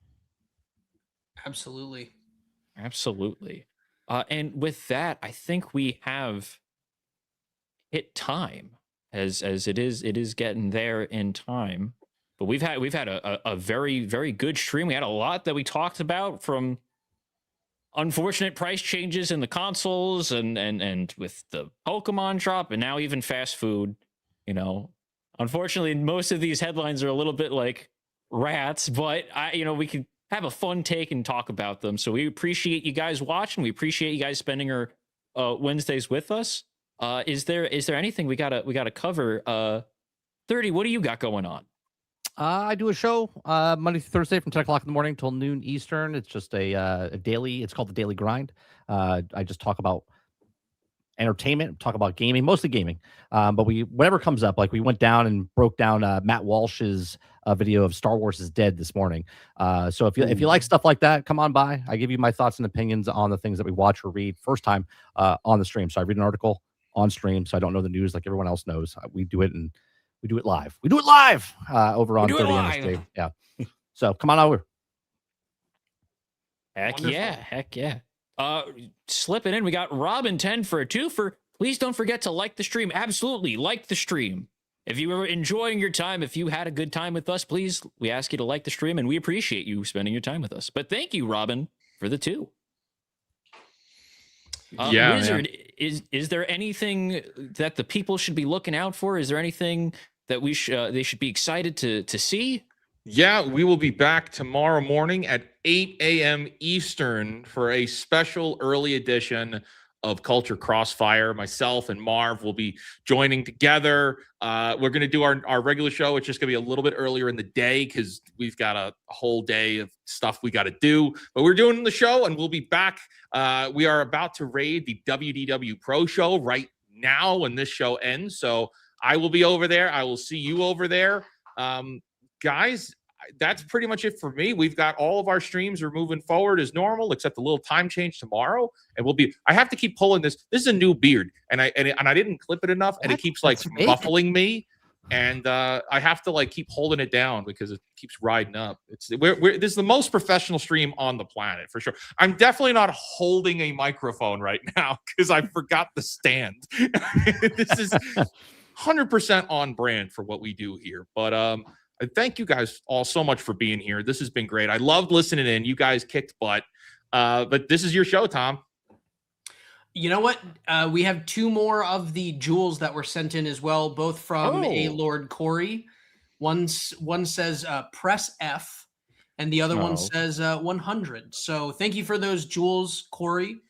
Absolutely. And with that, I think we have hit time as it is getting there in time. But we've had a very, very good stream. We had a lot that we talked about, from unfortunate price changes in the consoles and with the Pokemon drop, and now even fast food. Unfortunately, most of these headlines are a little bit like rats, but we can have a fun take and talk about them. So we appreciate you guys watching. We appreciate you guys spending our Wednesdays with us. Is there anything we gotta cover? 30, what do you got going on? I do a show Monday through Thursday from 10 o'clock in the morning till noon Eastern. It's just a daily. It's called the Daily Grind. I just talk about entertainment, talk about gaming, mostly gaming. But whatever comes up, like we went down and broke down Matt Walsh's video of Star Wars is Dead this morning. So if you like stuff like that, come on by. I give you my thoughts and opinions on the things that we watch or read first time on the stream. So I read an article on stream, so I don't know the news like everyone else knows. We do it live. We do it live over on 30 NSJ. Yeah. So come on over. Heck yeah. Slip it in. We got Robin 10 for a 2 for. Please don't forget to like the stream. Absolutely, like the stream. If you were enjoying your time, if you had a good time with us, please, we ask you to like the stream, and we appreciate you spending your time with us. But thank you, Robin, for the 2. Wizard, is there anything that the people should be looking out for? Is there anything that they should be excited to see? Yeah, we will be back tomorrow morning at 8 a.m. Eastern for a special early edition of Culture Crossfire. Myself and Marv will be joining together. We're going to do our regular show. It's just going to be a little bit earlier in the day because we've got a whole day of stuff we got to do. But we're doing the show, and we'll be back. We are about to raid the WDW Pro Show right now when this show ends. So I will be over there. I will see you over there. Guys, that's pretty much it for me. We've got all of our streams are moving forward as normal, except a little time change tomorrow. And I have to keep pulling this. This is a new beard, and I didn't clip it enough, and it keeps like muffling me. And I have to like keep holding it down because it keeps riding up. This is the most professional stream on the planet for sure. I'm definitely not holding a microphone right now because I forgot the stand. This is 100% on brand for what we do here. But thank you guys all so much for being here. This has been great. I loved listening in. You guys kicked butt. But this is your show, Tom. You know what? We have 2 more of the jewels that were sent in as well, both from a Lord Corey. One says press F, and the other one says 100. So thank you for those jewels, Corey.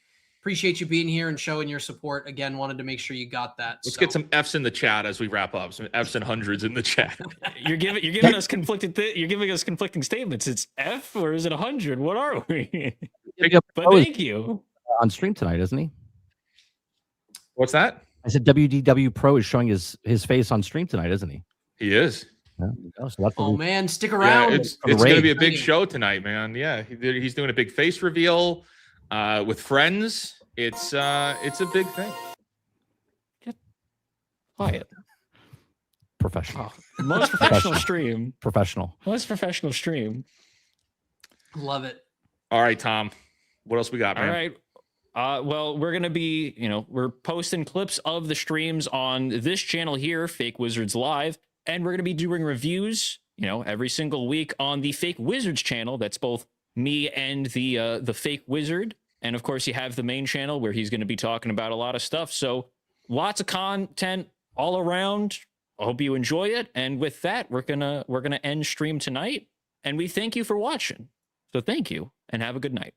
Appreciate you being here and showing your support. Again, wanted to make sure you got that. Let's get some F's in the chat as we wrap up. Some F's and hundreds in the chat. You're giving us conflicting statements. It's F or is it 100? What are we? But thank you. On stream tonight, isn't he? What's that? I said WDW Pro is showing his face on stream tonight, isn't he? He is. Yeah, so man, stick around. Yeah, it's going to be a big show tonight, man. Yeah, he's doing a big face reveal with friends. It's a big thing. Get quiet. Professional. Most professional stream. Professional. Most professional stream. Love it. All right, Tom. What else we got, man? All right. Well, we're going to be, we're posting clips of the streams on this channel here, Fake Wizards Live, and we're going to be doing reviews, every single week on the Fake Wizards channel. That's both me and the Fake Wizard. And of course, you have the main channel where he's going to be talking about a lot of stuff. So lots of content all around. I hope you enjoy it. And with that, we're gonna end stream tonight. And we thank you for watching. So thank you and have a good night.